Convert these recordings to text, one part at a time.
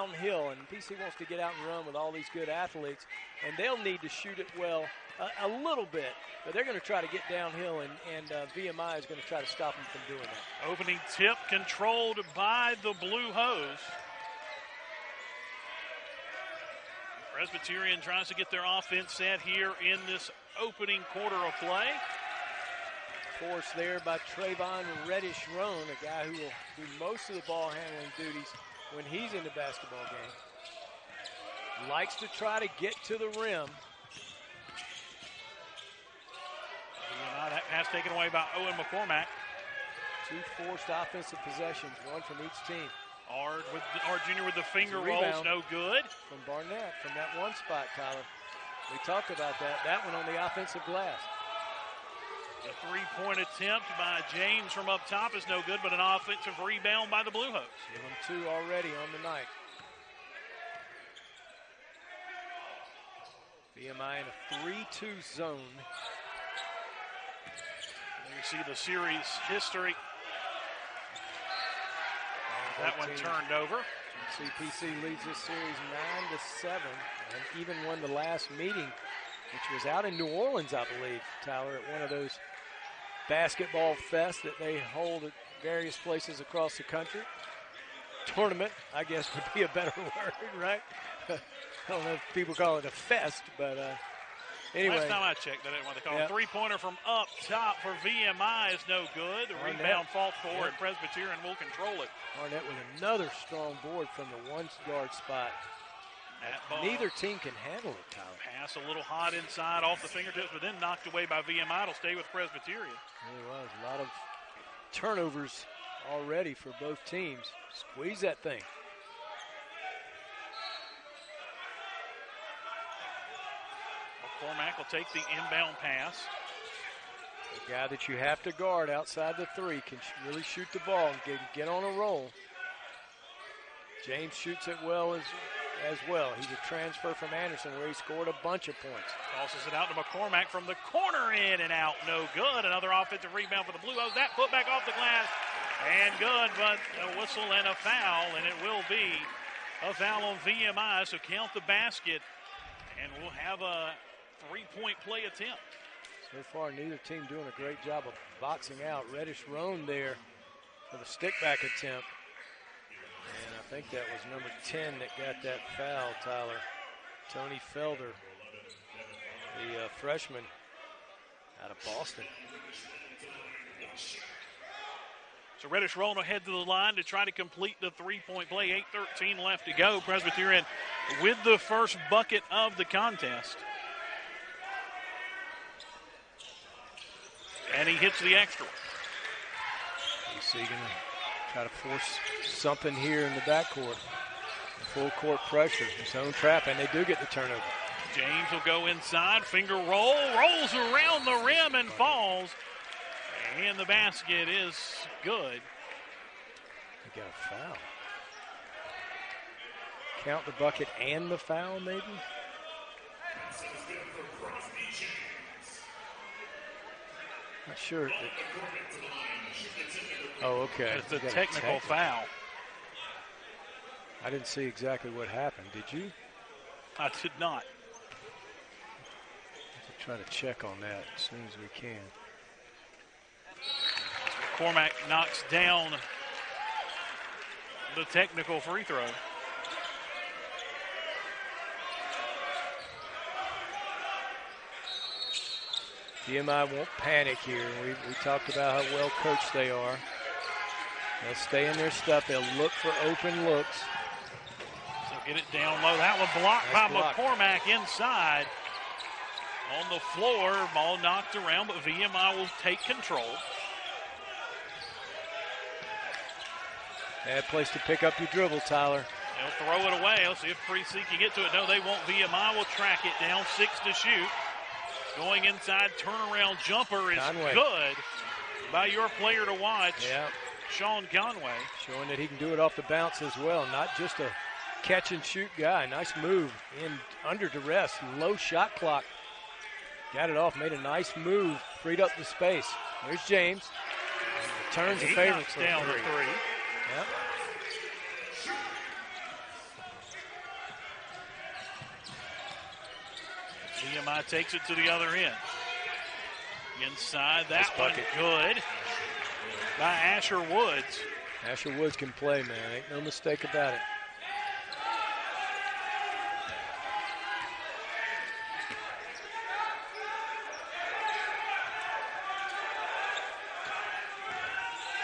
downhill, and PC wants to get out and run with all these good athletes, and they'll need to shoot it well a little bit, but they're going to try to get downhill, and VMI is going to try to stop them from doing that. Opening tip controlled by the Blue Hose. Presbyterian tries to get their offense set here in this opening quarter of play. Force there by Trayvon Reddish-Roan, a guy who will do most of the ball handling duties when he's in the basketball game. Likes to try to get to the rim. That pass taken away by Owen McCormack. 2 forced offensive possessions, 1 from each team. Ard Jr. with the finger rolls, no good. From Barnett, from that one spot, Tyler. We talked about that. That one on the offensive glass. The 3-point attempt by James from up top is no good, but an offensive rebound by the Blue Hose. Give them 2 already on the night. VMI in a 3-2 zone. And you see the series history. That one turned over. CPC leads this series 9-7, and even won the last meeting, which was out in New Orleans, I believe, Tyler, at one of those basketball fests that they hold at various places across the country. Tournament, I guess, would be a better word, right? I don't know if people call it a fest, but anyway. Last time I checked, that ain't what they call it. 3-pointer from up top for VMI is no good. The rebound fought for, and Presbyterian will control it. Barnett with another strong board from the 1-guard spot. Neither team can handle it, Tyler. Pass a little hot inside off the fingertips, but then knocked away by VMI. It'll stay with Presbyterian. It was a lot of turnovers already for both teams. Squeeze that thing. McCormack will take the inbound pass. The guy that you have to guard outside the 3 can really shoot the ball and get on a roll. James shoots it well as well. He's a transfer from Anderson where he scored a bunch of points. Tosses it out to McCormack from the corner, in and out, no good. Another offensive rebound for the Blue Hose. That put back off the glass and good, but a whistle and a foul, and it will be a foul on VMI, so count the basket, and we'll have a 3-point play attempt. So far, neither team doing a great job of boxing out. Reddish-Roan there for the stick-back attempt. And I think that was number 10 that got that foul, Tyler. Tony Felder, the freshman out of Boston. So Reddish-Roan will head to the line to try to complete the 3-point play. 8:13 left to go. Presbyterian with the first bucket of the contest. And he hits the extra. PC going to try to force something here in the backcourt. Full court pressure, zone trap, and they do get the turnover. James will go inside, finger roll, rolls around the rim and falls. And the basket is good. They got a foul. Count the bucket and the foul, maybe? Not sure. Oh, okay. It's a technical foul. I didn't see exactly what happened. Did you? I did not. We'll try to check on that as soon as we can. McCormack knocks down the technical free throw. VMI won't panic here. We talked about how well coached they are. They'll stay in their stuff. They'll look for open looks. So get it down low. That one blocked by McCormack inside. On the floor, ball knocked around, but VMI will take control. Bad place to pick up your dribble, Tyler. They'll throw it away. Let's see if Precinct can get to it. No, they won't. VMI will track it down. 6 to shoot. Going inside, turnaround jumper is good by your player to watch, Sean Conway. Showing that he can do it off the bounce as well, not just a catch-and-shoot guy. Nice move in under duress, low shot clock. Got it off, made a nice move, freed up the space. There's James. Turns in favor for down the 3. Yep. VMI takes it to the other end. Inside, that Nice one bucket. good by Asher Woods. Asher Woods can play, man. Ain't no mistake about it.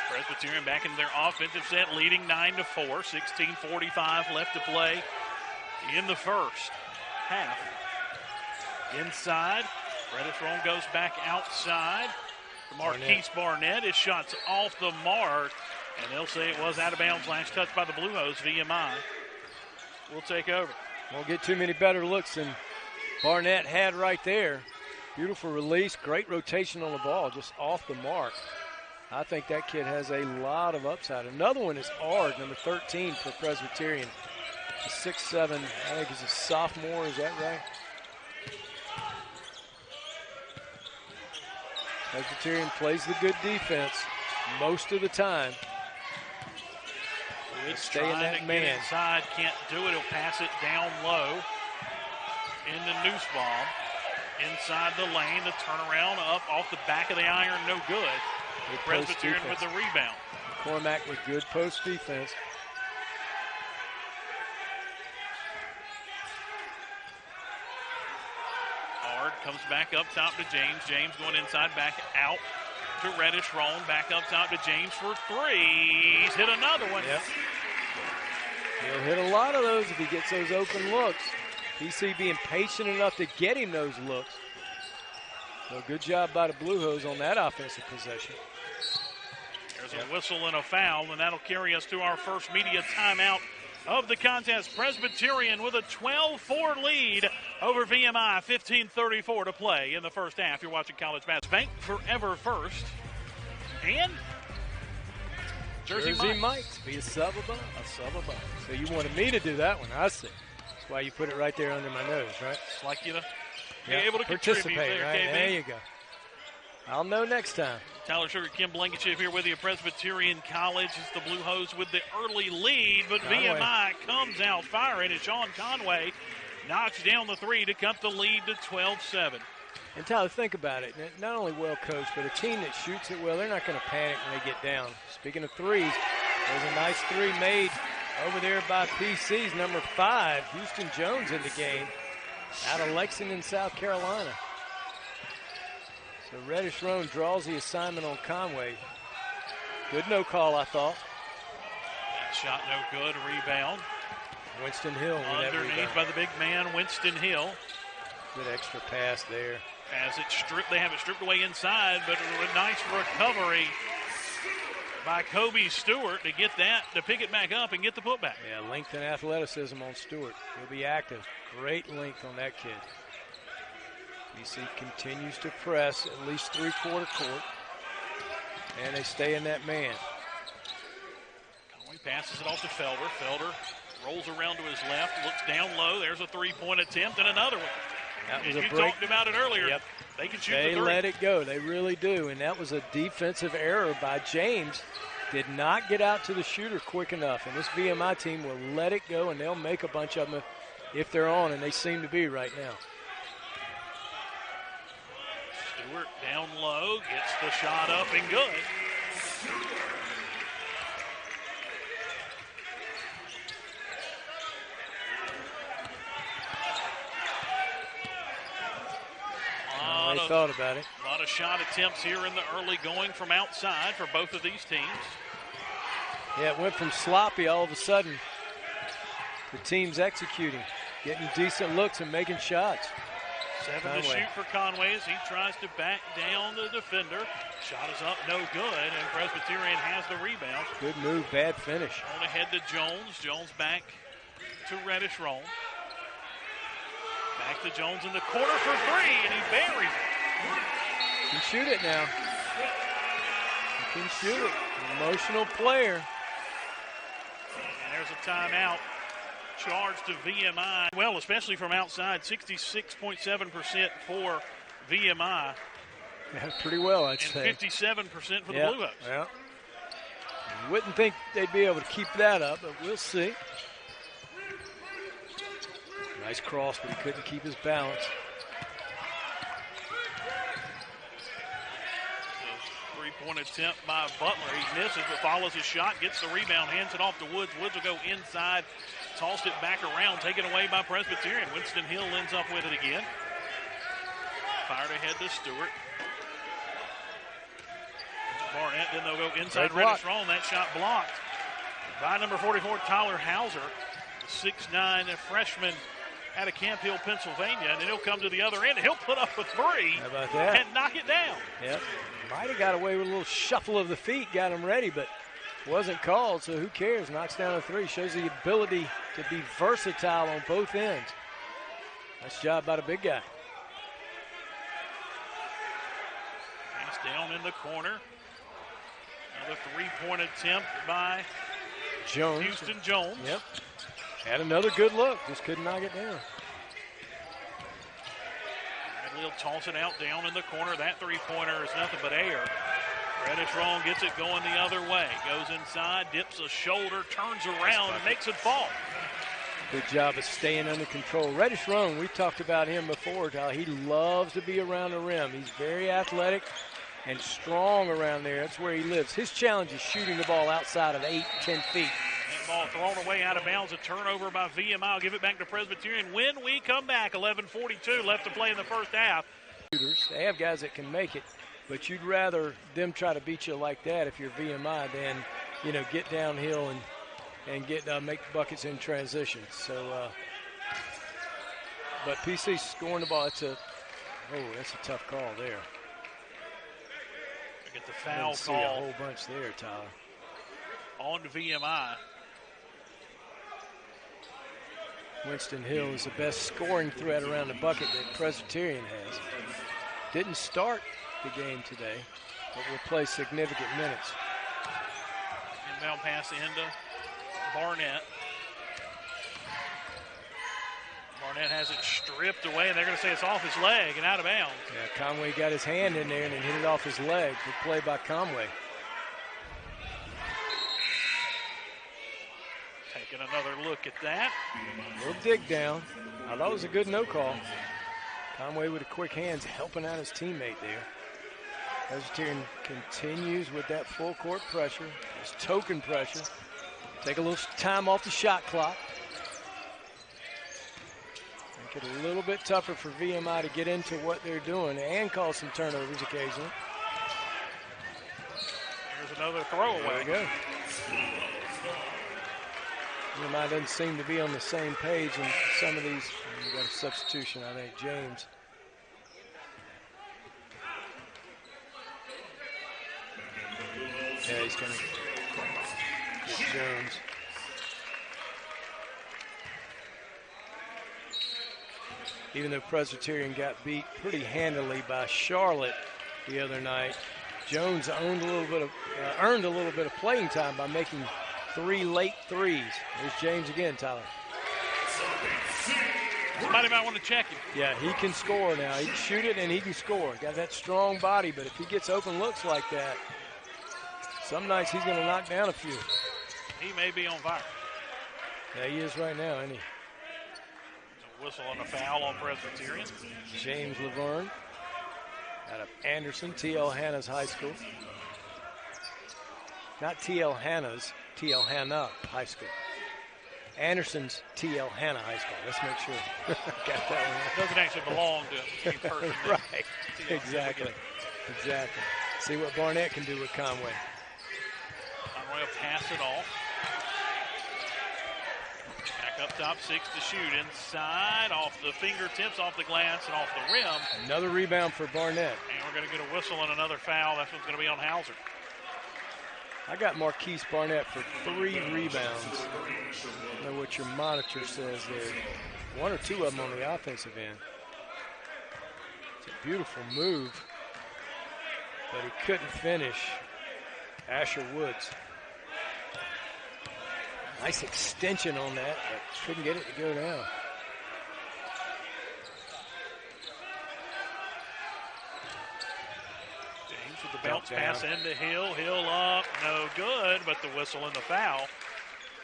Presbyterian back into their offensive set, leading 9-4. 16:45 left to play in the first half. Inside, Reddish Rome goes back outside. Marquise Barnett. His shot's off the mark, and they'll say it was out of bounds. Last touch by the Blue Hose. VMI will take over. Won't get too many better looks than Barnett had right there. Beautiful release, great rotation on the ball, just off the mark. I think that kid has a lot of upside. Another one is Ard, number 13 for Presbyterian. A 6'7", I think he's a sophomore, is that right? Presbyterian plays the good defense most of the time. It's stay in trying that to man. get inside, can't do it. He'll pass it down low in the noose ball. Inside the lane, the turnaround up off the back of the iron, no good. Good Presbyterian post with the defense. rebound. Cormac with good post defense. Ard comes back up top to James. James going inside, back out to Reddish Rome. Back up top to James for three. He's hit another one. Yep. He'll hit a lot of those if he gets those open looks. PC being patient enough to get him those looks. So good job by the Blue Hose on that offensive possession. There's a whistle and a foul, and that'll carry us to our first media timeout of the contest. Presbyterian with a 12-4 lead over VMI. 15:34 to play in the first half. You're watching college basketball. Bank Forever First. And Jersey Mike's. Be a sub above. A sub above. So you wanted me to do that one, I see. That's why you put it right there under my nose, right? It's like you to be Yeah, able to participate, contribute there, right? KB. There you go. I'll know next time. Tyler Sugar, Kim Blankenship here with you. Presbyterian College is the Blue Hose with the early lead, but VMI comes out firing as Sean Conway knocks down the three to cut the lead to 12-7. And Tyler, think about it. Not only well coached, but a team that shoots it well, they're not going to panic when they get down. Speaking of threes, there's a nice three made over there by PC's number 5, Houston Jones, in the game out of Lexington, South Carolina. So Reddish Roan draws the assignment on Conway. Good no call, I thought. That shot no good. Rebound. Winston Hill with that underneath rebound. by the big man, Winston Hill. Good extra pass there. As it's stripped, they have it stripped away inside, but a nice recovery by Kobe Stewart to get that, to pick it back up and get the putback. Yeah, length and athleticism on Stewart. He'll be active. Great length on that kid. BC continues to press at least three-quarter court, and they stay in that man. Conway passes it off to Felder. Felder rolls around to his left, looks down low. There's a three-point attempt and another one. That was You a break. talked about it earlier. Yep. They can shoot They the three. let it go. They really do. And that was a defensive error by James. Did not get out to the shooter quick enough. And this VMI team will let it go, and they'll make a bunch of them if they're on, and they seem to be right now. Stewart down low, gets the shot up and good. They thought about it. A lot of shot attempts here in the early going from outside for both of these teams. Yeah, it went from sloppy all of a sudden. The team's executing, getting decent looks and making shots. 7 Conway. to shoot for Conway as he tries to back down the defender. Shot is up, no good, and Presbyterian has the rebound. Good move, bad finish. On ahead to Jones. Jones back to Reddish Roan. Back to Jones in the corner for three, and he buries it. He can shoot it now. He can shoot it. Emotional player. And there's a timeout. Charge to VMI. Well, especially from outside, 66.7% for VMI. Yeah, pretty well, I'd And say. 57% for the Yeah, Blue Hose. yeah. You wouldn't think they'd be able to keep that up, but we'll see. Nice cross, but he couldn't keep his balance. Three-point attempt by Butler. He misses, but follows his shot, gets the rebound, hands it off to Woods. Woods will go inside, tossed it back around, taken away by Presbyterian. Winston Hill ends up with it again. Fired ahead to Stewart. Barnett, then they'll go inside Reddish Strong. That shot blocked by number 44, Tyler Hauser, 6'9" freshman out of Camp Hill, Pennsylvania. And then he'll come to the other end, and he'll put up a three. How about that? And knock it down. Yep. Might have got away with a little shuffle of the feet, got him ready, but wasn't called, so who cares? Knocks down a three. Shows the ability to be versatile on both ends. Nice job by the big guy. Pass down in the corner. Another three-point attempt by Jones. Houston Jones. Yep. Had another good look, just couldn't knock it down. He'll toss it out down in the corner. That three-pointer is nothing but air. Reddish Strong gets it going the other way. Goes inside, dips a shoulder, turns around, and makes it fall. Good job of staying under control. Reddish Strong, we've talked about him before, Tyler. He loves to be around the rim. He's very athletic and strong around there. That's where he lives. His challenge is shooting the ball outside of 8, 10 feet. That ball thrown away out of bounds. A turnover by VMI. I'll give it back to Presbyterian. When we come back, 11:42 left to play in the first half. They have guys that can make it, but you'd rather them try to beat you like that if you're VMI than, get downhill and get make buckets in transition. So, but PC scoring the ball. That's a tough call there. Get the foul call. A whole bunch there, Tyler. On to VMI. Winston Hill is the best scoring threat around the bucket that Presbyterian has. Didn't start the game today, but will play significant minutes. Inbound pass into Barnett. Barnett has it stripped away, and they're going to say it's off his leg and out of bounds. Yeah, Conway got his hand in there and then hit it off his leg. Good play by Conway. Taking another look at that. A little dig down. I thought it was a good no call. Conway with the quick hands helping out his teammate there. Presbyterian continues with that full court pressure. It's token pressure. Take a little time off the shot clock. Make it a little bit tougher for VMI to get into what they're doing and cause some turnovers occasionally. Here's another throwaway. There we go. VMI doesn't seem to be on the same page in some of these. We got a substitution, I think, James. Yeah, he's going to get Jones. Even though Presbyterian got beat pretty handily by Charlotte the other night, Jones earned a little bit of playing time by making 3 late threes. There's James again, Tyler. Somebody might want to check him. Yeah, he can score now. He can shoot it and he can score. Got that strong body, but if he gets open looks like that, some nights he's going to knock down a few. He may be on fire. Yeah, he is right now, isn't he? Whistle on a foul on Presbyterian. James Laverne out of Anderson, T.L. Hanna's high school. Not T.L. Hanna's, T.L. Hanna High School. Anderson's T.L. Hanna High School. Let's make sure. Got that one. It doesn't actually belong to any person. Right. Exactly. Exactly. See what Barnett can do with Conway. Conway will pass it off. Back up top, 6 to shoot. Inside, off the fingertips, off the glass, and off the rim. Another rebound for Barnett. And we're going to get a whistle and another foul. That's what's going to be on Hauser. I got Marquise Barnett for 3 rebounds. I don't know what your monitor says there. 1 or 2 of them on the offensive end. It's a beautiful move, but he couldn't finish. Asher Woods. Nice extension on that, but couldn't get it to go down. James with the bounce pass into Hill. Hill up, no good, but the whistle and the foul.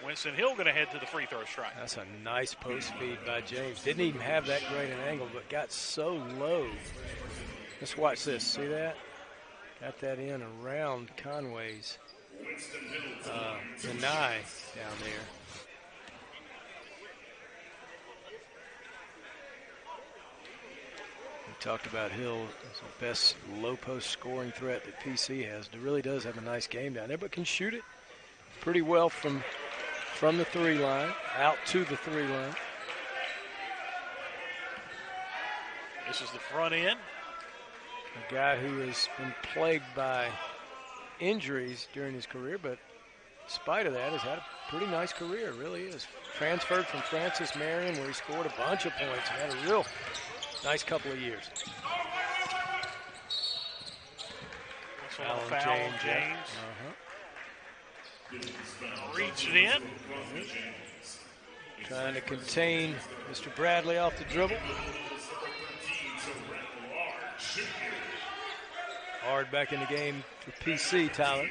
Winston Hill going to head to the free throw strike. That's a nice post feed by James. Didn't even have that great an angle, but got so low. Let's watch this. See that? got that in around Conway's deny down there. We talked about Hill as the best low post scoring threat that PC has. It really does have a nice game down there, but can shoot it pretty well from the 3 line, out to the 3 line. This is the front end. A guy who has been plagued by injuries during his career, but in spite of that, has had a pretty nice career, really is. Transferred from Francis Marion, where he scored a bunch of points and had a real nice couple of years. Foul James. Reached it in. Trying to contain Mr. Bradley off the dribble. Hard back in the game for PC, Tyler.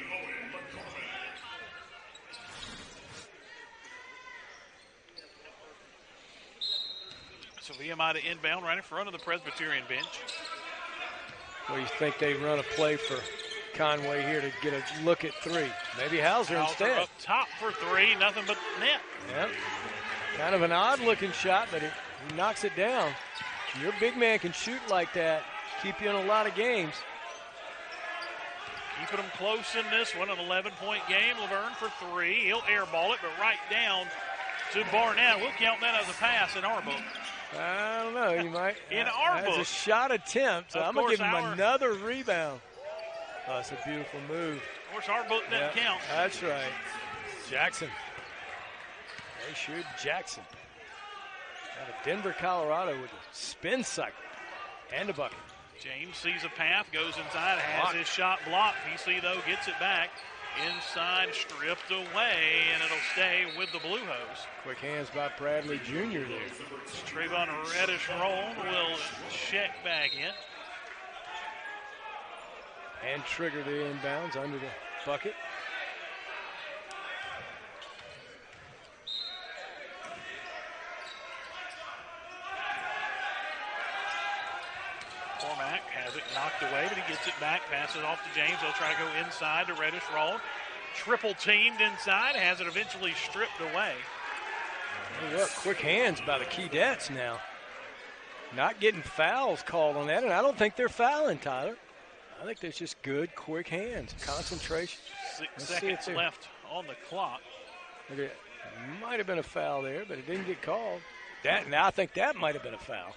So VMI to inbound right in front of the Presbyterian bench. Well, you think they run a play for Conway here to get a look at 3. Maybe Hauser instead. Up top for 3, nothing but net. Yep. Kind of an odd-looking shot, but he knocks it down. Your big man can shoot like that, keep you in a lot of games. Keeping them close in this one, an 11-point game. Laverne for 3. He'll airball it, but right down to Barnett. We'll count that as a pass in our book. I don't know. You might. In our book. It's a shot attempt, so I'm going to give him another rebound. Oh, it's a beautiful move. Of course, our book doesn't count. That's right. Jackson. They shoot Jackson. Out of Denver, Colorado with a spin cycle and a bucket. James sees a path, goes inside, has his shot blocked. PC, though, gets it back. Inside, stripped away, and it'll stay with the Blue Hose. Quick hands by Bradley Jr. there. Trayvon Reddish-Roll will check back in. And trigger the inbounds under the bucket. Cormack has it knocked away, but he gets it back, passes off to James. He'll try to go inside to Reddish-Roll. Triple teamed inside, has it eventually stripped away. Oh, look, quick hands by the Keydets now. Not getting fouls called on that, and I don't think they're fouling, Tyler. I think there's just good, quick hands, concentration. 6 seconds left on the clock. It might have been a foul there, but it didn't get called. Now I think that might have been a foul,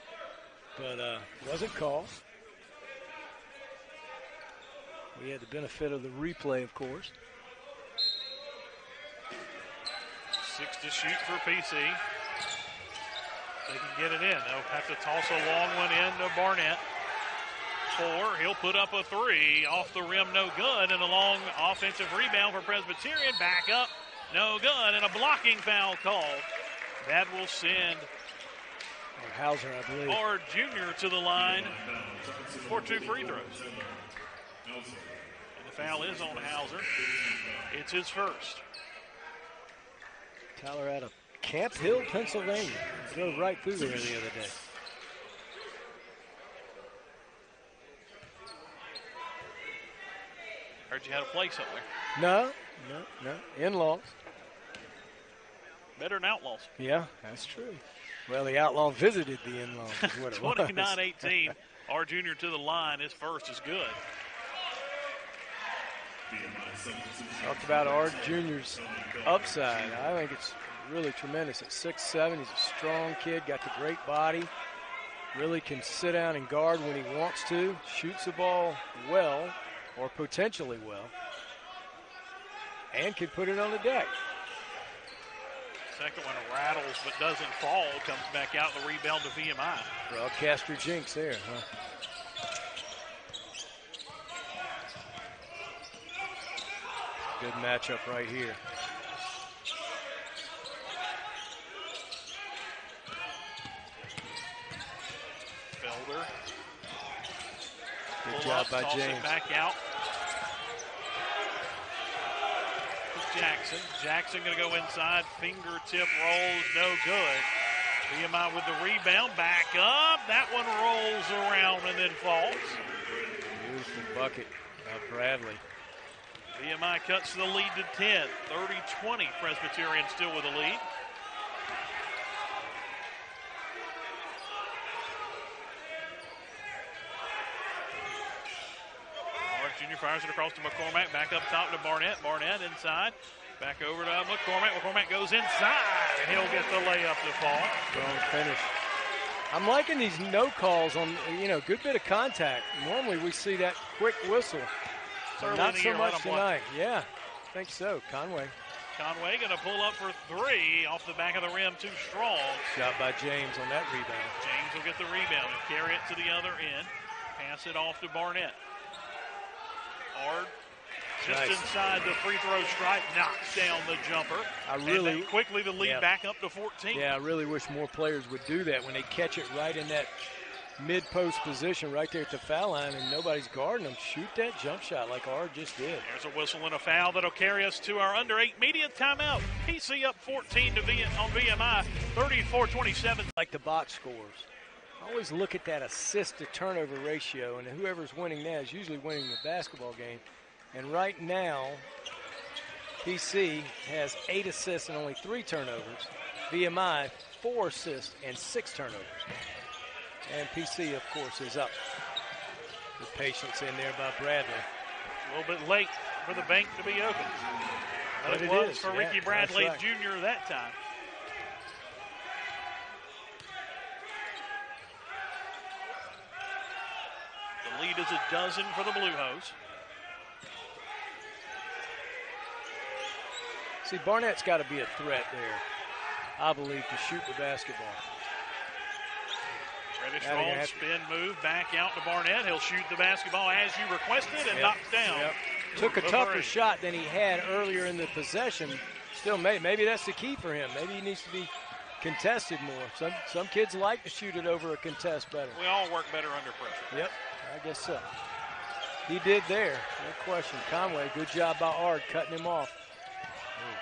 but wasn't called. We had the benefit of the replay, of course. 6 to shoot for PC. They can get it in. They'll have to toss a long one in to Barnett. 4, he'll put up a 3. Off the rim, no good. And a long offensive rebound for Presbyterian. Back up, no good. And a blocking foul called. That will send Hauser, I believe. Ard Jr. to the line for 2 free throws. And the foul is on Hauser. It's his first. Tyler out of Camp Hill, Pennsylvania. Drove right through there the other day. Heard you had a play somewhere. No. In-laws. Better than Outlaws. Yeah, that's true. Well, the Outlaw visited the in-laws is what it was. 29-18. Ard Jr. to the line. His first is good. Talked about Ard Jr.'s upside. I think it's really tremendous. At 6'7", he's a strong kid, got the great body, really can sit down and guard when he wants to, shoots the ball well, or potentially well, and can put it on the deck. Second one rattles but doesn't fall, comes back out the rebound to VMI. Broadcaster jinx there, huh? Good matchup right here. Felder. Good job by James. It back out. Jackson. Jackson going to go inside. Fingertip rolls, no good. VMI with the rebound. Back up. That one rolls around and then falls. Beautiful bucket Bradley. VMI cuts the lead to 10. 30-20. Presbyterian still with the lead. Junior fires it across to McCormack. Back up top to Barnett. Barnett inside. Back over to McCormack. McCormack goes inside, and he'll get the layup to fall. Strong finish. I'm liking these no calls on, good bit of contact. Normally we see that quick whistle. Not so much tonight. Yeah, I think so. Conway going to pull up for three off the back of the rim. Too strong. Shot by James on that rebound. James will get the rebound and carry it to the other end. Pass it off to Barnett. Ard just nice. Inside the free throw stripe, knocks down the jumper. And then quickly the lead back up to 14. Yeah, I really wish more players would do that when they catch it right in that mid-post position right there at the foul line and nobody's guarding them. Shoot that jump shot like Ard just did. There's a whistle and a foul that'll carry us to our under 8 media timeout. PC up 14 on VMI, 34-27. Like the box scores. I always look at that assist to turnover ratio, and whoever's winning that is usually winning the basketball game. And right now, PC has 8 assists and only 3 turnovers. VMI, 4 assists and 6 turnovers. And PC, of course, is up. The patience in there by Bradley. A little bit late for the bank to be open. But it was for Ricky Bradley Jr. that time. The lead is a dozen for the Blue Hose. See, Barnett's got to be a threat there, I believe, to shoot the basketball. Reddish roll, spin move, back out to Barnett. He'll shoot the basketball as you requested and knocked down. Took a tougher shot than he had earlier in the possession. Still, maybe that's the key for him. Maybe he needs to be contested more. Some kids like to shoot it over a contest better. We all work better under pressure. Yep, I guess so. He did there, no question. Conway, good job by Ard cutting him off.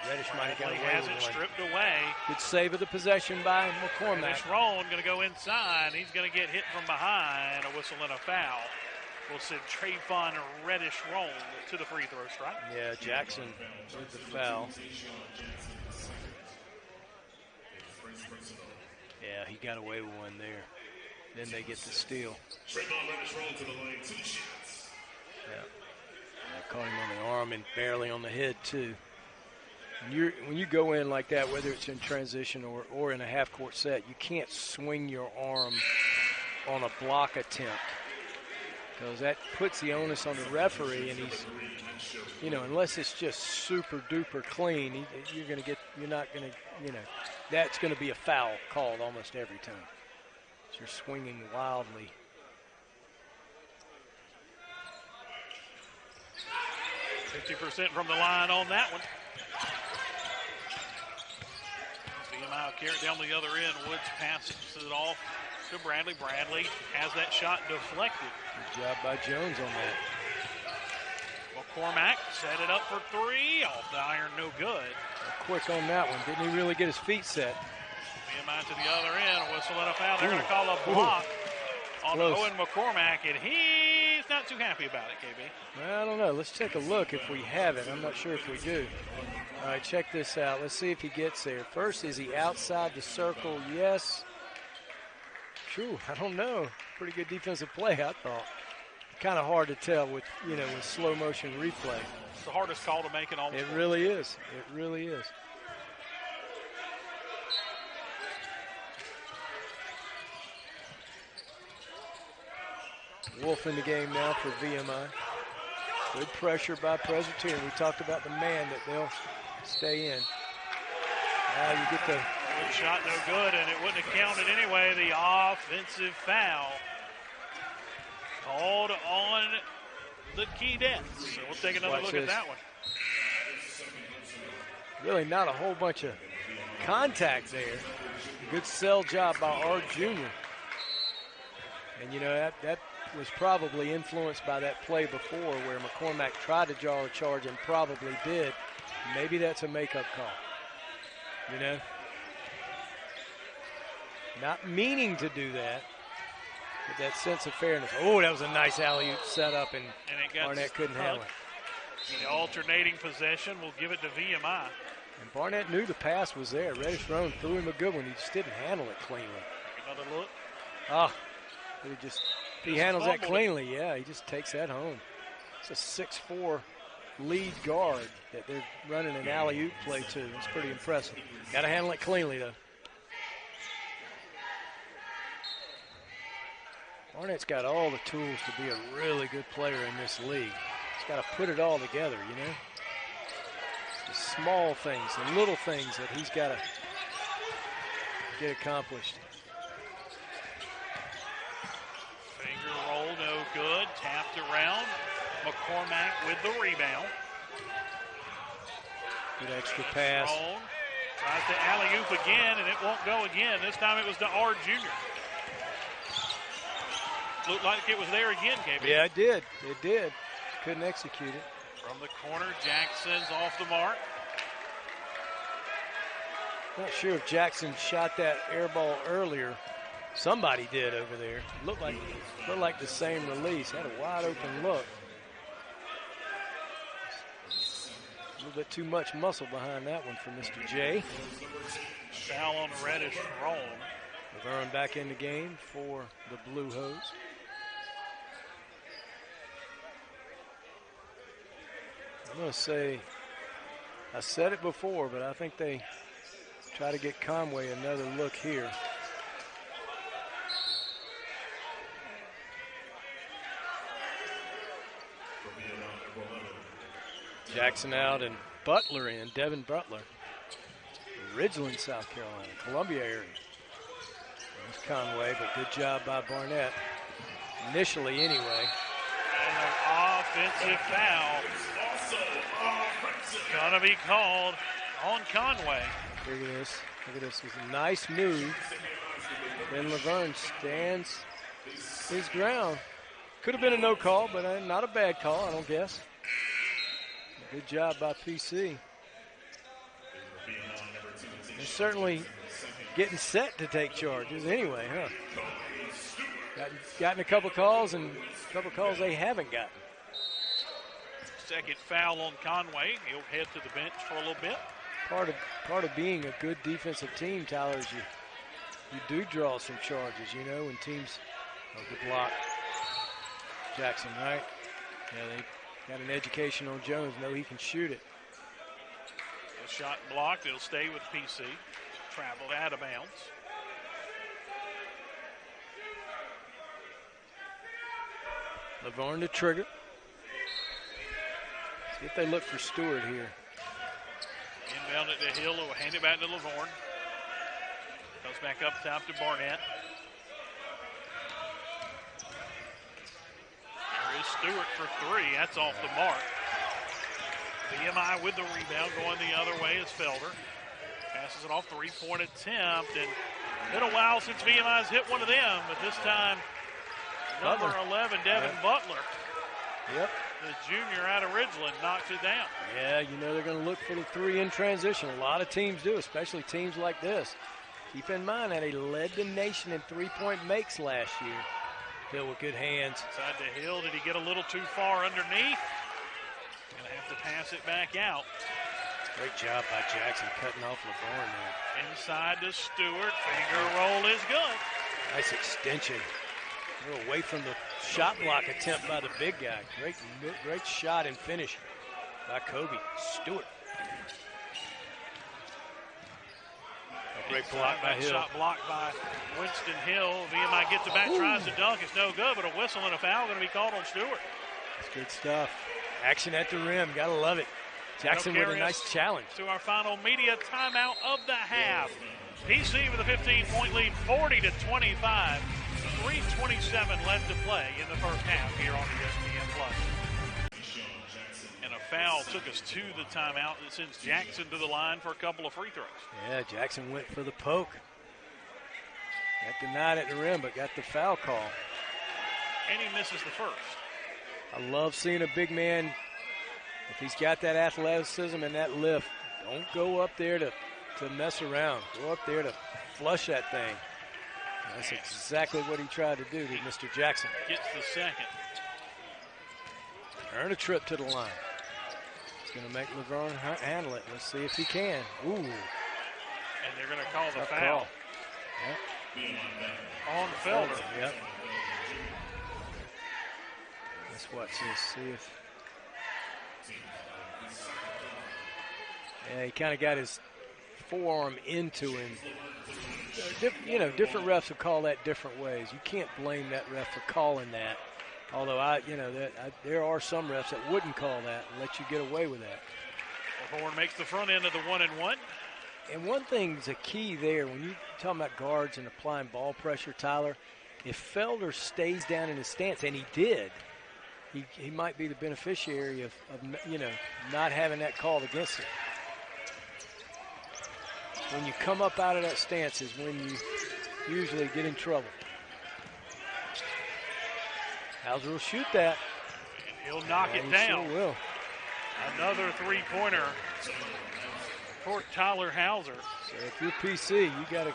Reddish might have got away has it stripped away. Good save of the possession by McCormack. Reddish Rowan going to go inside. He's going to get hit from behind. A whistle and a foul. We'll send Trayvon Reddish Rowan to the free throw stripe. Yeah, Jackson with the foul. Yeah, he got away with one there. Then they get the steal. Yeah. Caught him on the arm and barely on the head, too. When you go in like that, whether it's in transition or in a half-court set, you can't swing your arm on a block attempt because that puts the onus on the referee, and he's, unless it's just super-duper clean, that's going to be a foul called almost every time. So you're swinging wildly. %50 from the line on that one. VMI will carry it down the other end. Woods passes it off to Bradley. Bradley has that shot deflected. Good job by Jones on that. McCormack set it up for three. Off the iron, no good. Quick on that one. Didn't he really get his feet set? VMI to the other end. A whistle and a foul. They're going to call a block on Owen McCormack, and he's not too happy about it, KB. Well, I don't know. Let's take a look if we have it. I'm not sure if we do. All right, check this out. Let's see if he gets there. First, is he outside the circle? Yes. True, I don't know. Pretty good defensive play, I thought. Kind of hard to tell with slow motion replay. It's the hardest call to make in all the sport. It really is. It really is. Wolf in the game now for VMI. Good pressure by Presbyterian. We talked about the man that they'll stay in. Now you get the good shot, no good, and it wouldn't have counted anyway. The offensive foul called on the Keydets. So we'll take another look at that one. Really not a whole bunch of contact there. Good sell job by Ard Jr. And that was probably influenced by that play before where McCormack tried to draw a charge and probably did. Maybe that's a makeup call. Not meaning to do that, With that sense of fairness. Oh, that was a nice alley-oop setup, and Barnett couldn't handle it. The alternating possession will give it to VMI. And Barnett knew the pass was there. Reddish Roan threw him a good one. He just didn't handle it cleanly. Another look. He handles that cleanly. Yeah, he just takes that home. It's a 6'4" lead guard that they're running an alley-oop play to. It's pretty impressive. Got to handle it cleanly, though. Barnett's got all the tools to be a really good player in this league. He's got to put it all together, you know. The small things, the little things that he's got to get accomplished. Finger roll, no good. Tapped around. McCormack with the rebound. Good extra pass. Roll. Tries to alley-oop again, and it won't go again. This time it was to R. Jr. Looked like it was there again, KB. Yeah, it did. It did. Couldn't execute it. From the corner, Jackson's off the mark. Not sure if Jackson shot that air ball earlier. Somebody did over there. Looked like the same release. Had a wide open look. A little bit too much muscle behind that one for Mr. J. Foul on Reddish Roan. Laverne back in the game for the Blue Hose. I'm going to say, I said it before, but I think they try to get Conway another look here. Jackson out and Butler in, Devin Butler. Ridgeland, South Carolina, Columbia area. There's Conway, but good job by Barnett. Initially, anyway. And an offensive foul. Gonna be called on Conway. Look at this. Look at this. It was a nice move. Then Laverne stands his ground. Could have been a no call, but not a bad call, I don't guess. Good job by PC. They're certainly getting set to take charges anyway, huh? Gotten a couple calls and a couple calls they haven't gotten. Second foul on Conway. He'll head to the bench for a little bit. Part of being a good defensive team, Tyler, is you do draw some charges, you know, when teams good block. Jackson, right? Yeah, they got an education on Jones. Know he can shoot it. A shot blocked. It'll stay with PC. Traveled out of bounds. Laverne to trigger. See if they look for Stewart here. Inbound it to Hill, who will hand it back to Laverne. Goes back up top to Barnett. There is Stewart for three. That's off the mark. VMI with the rebound. Going the other way is Felder. Passes it off, three-point attempt. And it's been a while since VMI's hit one of them, but this time number 11, Devin Butler. Yep. The junior out of Ridgeland knocks it down. Yeah, you know they're going to look for the three in transition. A lot of teams do, especially teams like this. Keep in mind that he led the nation in three-point makes last year. Hill with good hands. Inside to Hill. Did he get a little too far underneath? Going to have to pass it back out. Great job by Jackson cutting off Laverne there. Inside to Stewart. Finger roll is good. Nice extension. A little away from the shot block attempt by the big guy. Great shot and finish by Kobe Stewart. A great block by Hill. Shot blocked by Winston Hill. VMI gets it back, tries to dunk. It's no good, but a whistle and a foul going to be called on Stewart. That's good stuff. Action at the rim. Got to love it. Jackson with a nice challenge. To our final media timeout of the half. PC with a 15-point lead, 40-25. 3:27 left to play in the first half here on ESPN Plus. And a foul took us to the timeout that sends Jackson to the line for a couple of free throws. Yeah, Jackson went for the poke. Got denied at the rim, but got the foul call. And he misses the first. I love seeing a big man, if he's got that athleticism and that lift, don't go up there to mess around. Go up there to flush that thing. That's exactly what he tried to do to Mr. Jackson. Gets the second. Earn a trip to the line. He's going to make Laverne handle it. Let's see if he can. Ooh. And they're going to call the foul. Call. Yep. On Felder. Yep. Let's watch this. See if. Yeah, he kind of got his forearm into him. Different refs will call that different ways. You can't blame that ref for calling that. Although there are some refs that wouldn't call that and let you get away with that. Horn makes the front end of the 1-and-1. And one thing's a key there when you're talking about guards and applying ball pressure, Tyler. If Felder stays down in his stance, and he did, he might be the beneficiary of not having that called against him. When you come up out of that stance is when you usually get in trouble. Hauser will shoot that. And he'll knock it down. Sure will. Another three-pointer for Tyler Hauser. So if you're PC, you gotta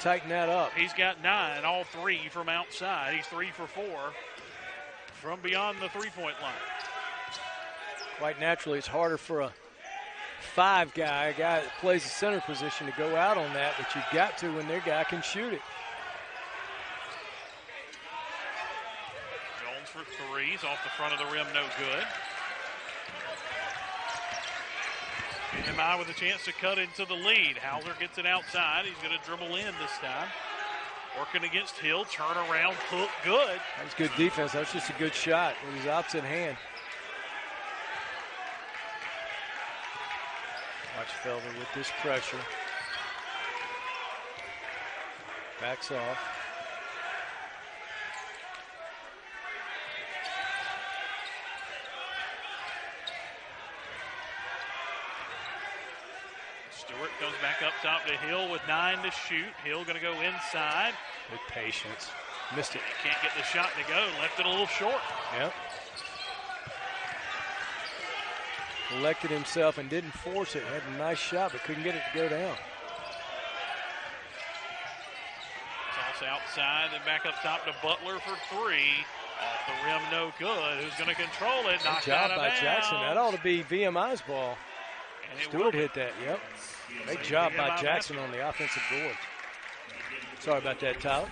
tighten that up. He's got 9, all 3 from outside. He's 3 for 4 from beyond the three-point line. Quite naturally, it's harder for a 5 guy, a guy that plays the center position, to go out on that, but you've got to when their guy can shoot it. Jones for 3s off the front of the rim, no good. VMI with a chance to cut into the lead. Hauser gets it outside. He's going to dribble in this time. Working against Hill, turn around, hook, good. That was good defense. That was just a good shot with his opposite hand. Watch Felder with this pressure. Backs off. Stewart goes back up top to Hill with 9 to shoot. Hill going to go inside. With patience. Missed it. Can't get the shot to go. Left it a little short. Yep. Collected himself and didn't force it. Had a nice shot, but couldn't get it to go down. Toss outside and back up top to Butler for 3. Off the rim, no good. Who's going to control it? Knocked out of bounds. Good job by Jackson. That ought to be VMI's ball. Stewart hit that, yep. Great job by Jackson on the offensive board. Sorry about that, Tyler.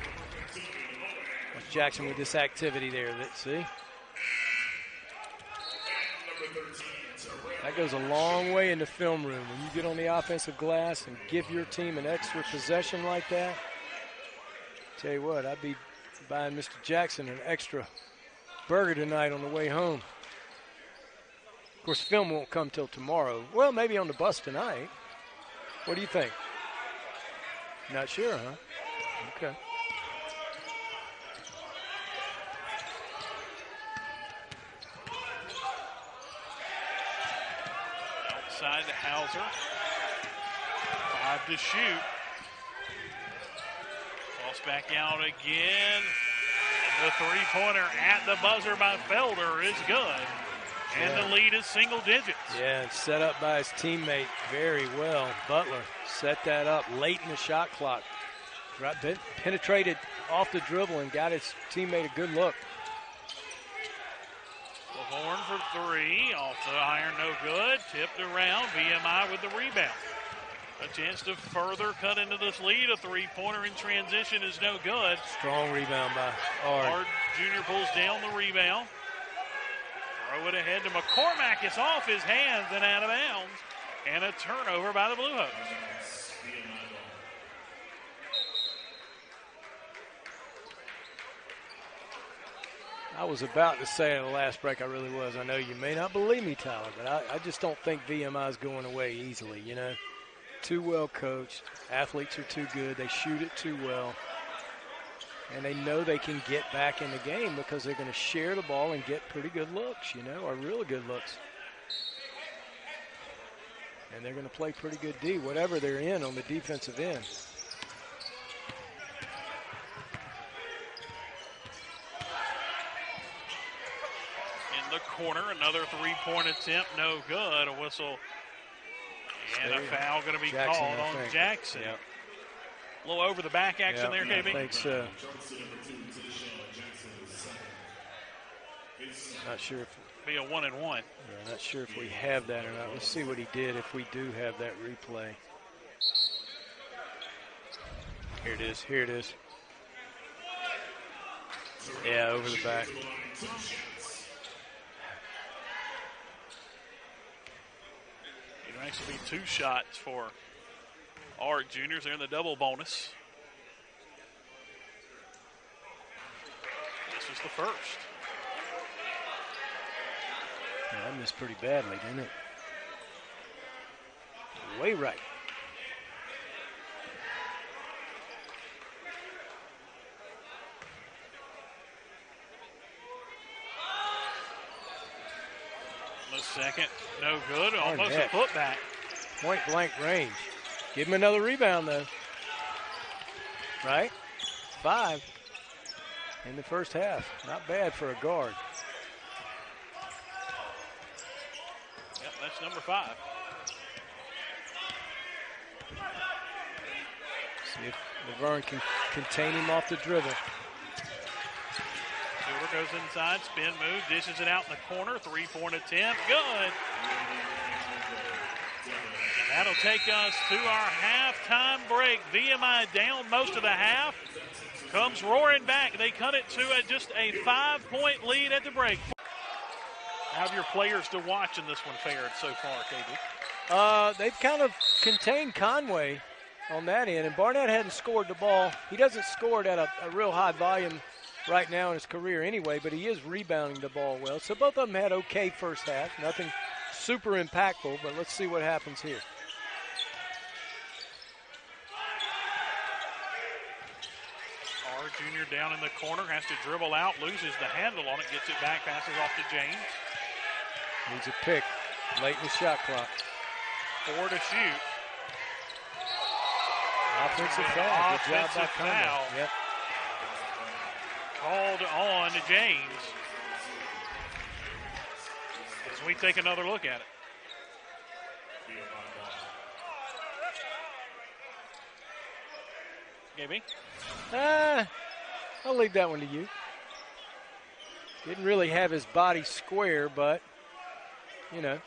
That's Jackson with this activity there. Let's see. That goes a long way in the film room. When you get on the offensive glass and give your team an extra possession like that, tell you what, I'd be buying Mr. Jackson an extra burger tonight on the way home. Of course, film won't come till tomorrow. Well, maybe on the bus tonight. What do you think? Not sure, huh? Okay. Outside to Hauser. 5 to shoot. Toss back out again. And the three-pointer at the buzzer by Felder is good. And the lead is single digits. Yeah, it's set up by his teammate very well. Butler set that up late in the shot clock. Penetrated off the dribble and got his teammate a good look. Horn for 3. Off the iron, no good. Tipped around. VMI with the rebound. A chance to further cut into this lead. A three-pointer in transition is no good. Strong rebound by Ard. Ard Jr. pulls down the rebound. Throw it ahead to McCormack. It's off his hands and out of bounds. And a turnover by the Blue Hose. I was about to say in the last break, I really was. I know you may not believe me, Tyler, but I just don't think VMI is going away easily, you know. Too well coached. Athletes are too good. They shoot it too well. And they know they can get back in the game because they're going to share the ball and get pretty good looks, you know, or really good looks. And they're going to play pretty good D, whatever they're in on the defensive end. In the corner, another three-point attempt, no good. A whistle and a foul going to be called on Jackson. Yep. A little over the back action there, KB? I think so. Not sure if be a 1-1. Yeah, not sure if we have that or not. Let's see what he did if we do have that replay. Here it is. Here it is. Yeah, over the back. It will actually be 2 shots for Art Juniors. They're in the double bonus. This was the first. Yeah, I missed pretty badly, didn't it? Way right. The second, no good. Almost a putback. Point blank range. Give him another rebound, though. Right? 5 in the first half. Not bad for a guard. Yep, that's number 5. See if Laverne can contain him off the dribble. Silver goes inside, spin move, dishes it out in the corner. 3-point attempt, good. And that'll take us to our halftime break. VMI down most of the half. Comes roaring back. They cut it to just a 5-point lead at the break. How have your players to watch in this one fared so far, KB? They've kind of contained Conway on that end, and Barnett hadn't scored the ball. He doesn't score it at a real high volume right now in his career anyway, but he is rebounding the ball well. So both of them had okay first half. Nothing super impactful, but let's see what happens here. R Jr. down in the corner, has to dribble out, loses the handle on it, gets it back, passes off to James. Needs a pick late in the shot clock. 4 to shoot. Offensive foul. Good job by foul. Yep. Called on James. As we take another look at it. KB? I'll leave that one to you. Didn't really have his body square, but, you know,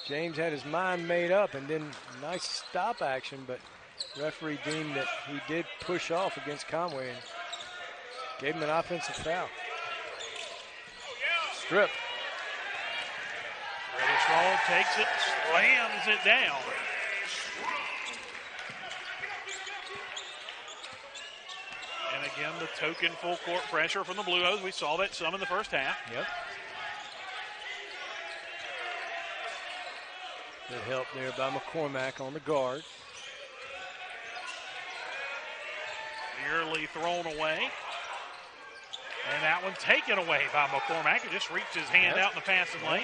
James had his mind made up, and then nice stop action, but referee deemed that he did push off against Conway and gave him an offensive foul. Strip. Reddish takes it, slams it down. And again, the token full court pressure from the Blue Hose. We saw that some in the first half. Yep. Good help there by McCormack on the guard. Nearly thrown away. And that one taken away by McCormack. He just reached his hand out in the passing lane.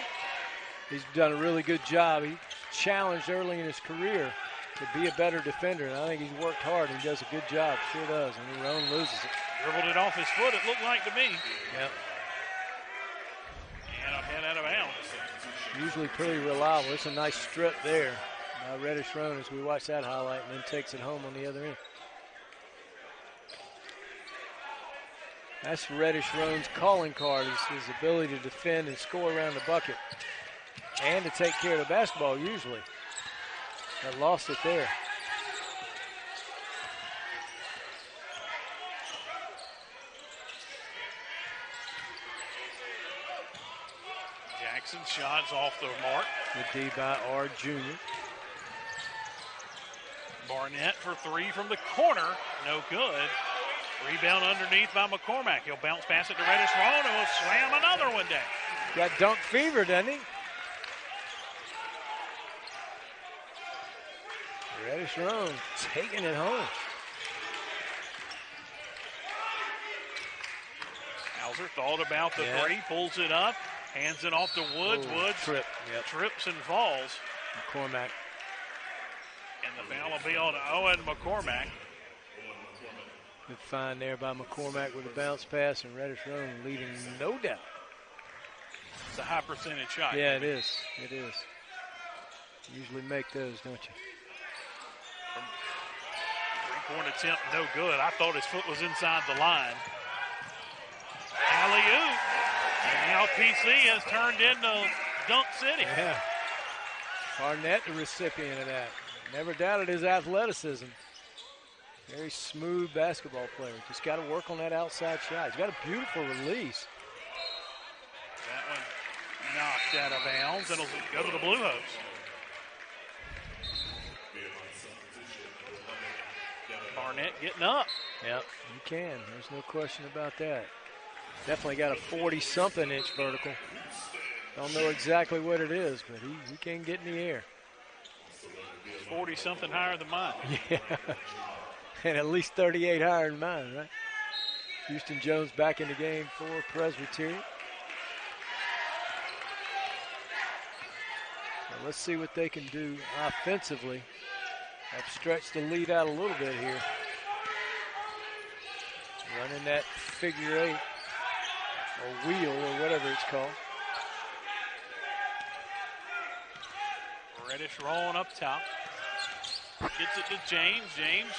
He's done a really good job. He challenged early in his career to be a better defender, and I think he's worked hard and he does a good job. Sure does. And Roan loses it. Dribbled it off his foot, it looked like to me. Yep. And a head out of bounds. Usually pretty reliable. It's a nice strip there by Reddish Roan as we watch that highlight, and then takes it home on the other end. That's Reddish Roan's calling card, is his ability to defend and score around the bucket and to take care of the basketball usually. But lost it there. Jackson shots off the mark. Good D by R Jr. Barnett for 3 from the corner. No good. Rebound underneath by McCormack. He'll bounce past it to Reddish Roan and will slam another one down. Got dunk fever, doesn't he? Reddish Roan taking it home. Hauser thought about the 3, pulls it up, hands it off to Woods. Woods trips and falls. McCormack. And the foul will be on Owen McCormack. Good find there by McCormack with a bounce pass, and Reddish Roan leading no doubt. It's a high percentage shot. Yeah, it is. It is. You usually make those, don't you? Three-point attempt, no good. I thought his foot was inside the line. Alley-oop. And now PC has turned into Dunk City. Yeah. Barnett, the recipient of that. Never doubted his athleticism. Very smooth basketball player. Just got to work on that outside shot. He's got a beautiful release. That one knocked out of bounds, and it'll go to the Blue Hose. Barnett getting up. Yep, he can. There's no question about that. Definitely got a 40-something inch vertical. Don't know exactly what it is, but he can get in the air. 40-something higher than mine. Yeah, and at least 38 higher than mine, right? Houston Jones back in the game for Presbyterian. So let's see what they can do offensively. I've stretched the lead out a little bit here. Running that figure eight, or wheel, or whatever it's called. Reddish rolling up top. Gets it to James. James,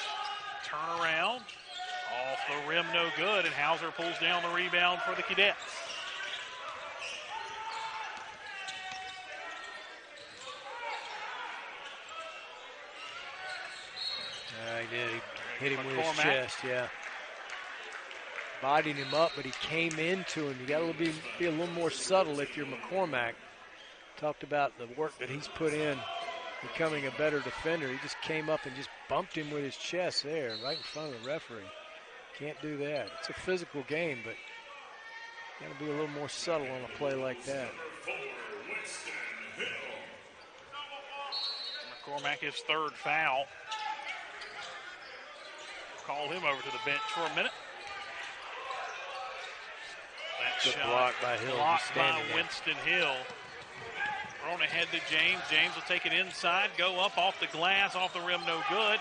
turn around. Off the rim, no good. And Hauser pulls down the rebound for the Cadets. He did. He hit him with his chest, yeah. Bodied him up, but he came into him. You got to be a little more subtle if you're McCormack. Talked about the work that he's put in, becoming a better defender. He just came up and just bumped him with his chest there, right in front of the referee. Can't do that. It's a physical game, but got to be a little more subtle on a play like that. McCormack, his third foul. Call him over to the bench for a minute. That Good shot block by Hill. blocked by Winston Hill. Thrown ahead to James. James will take it inside, go up off the glass, off the rim, no good.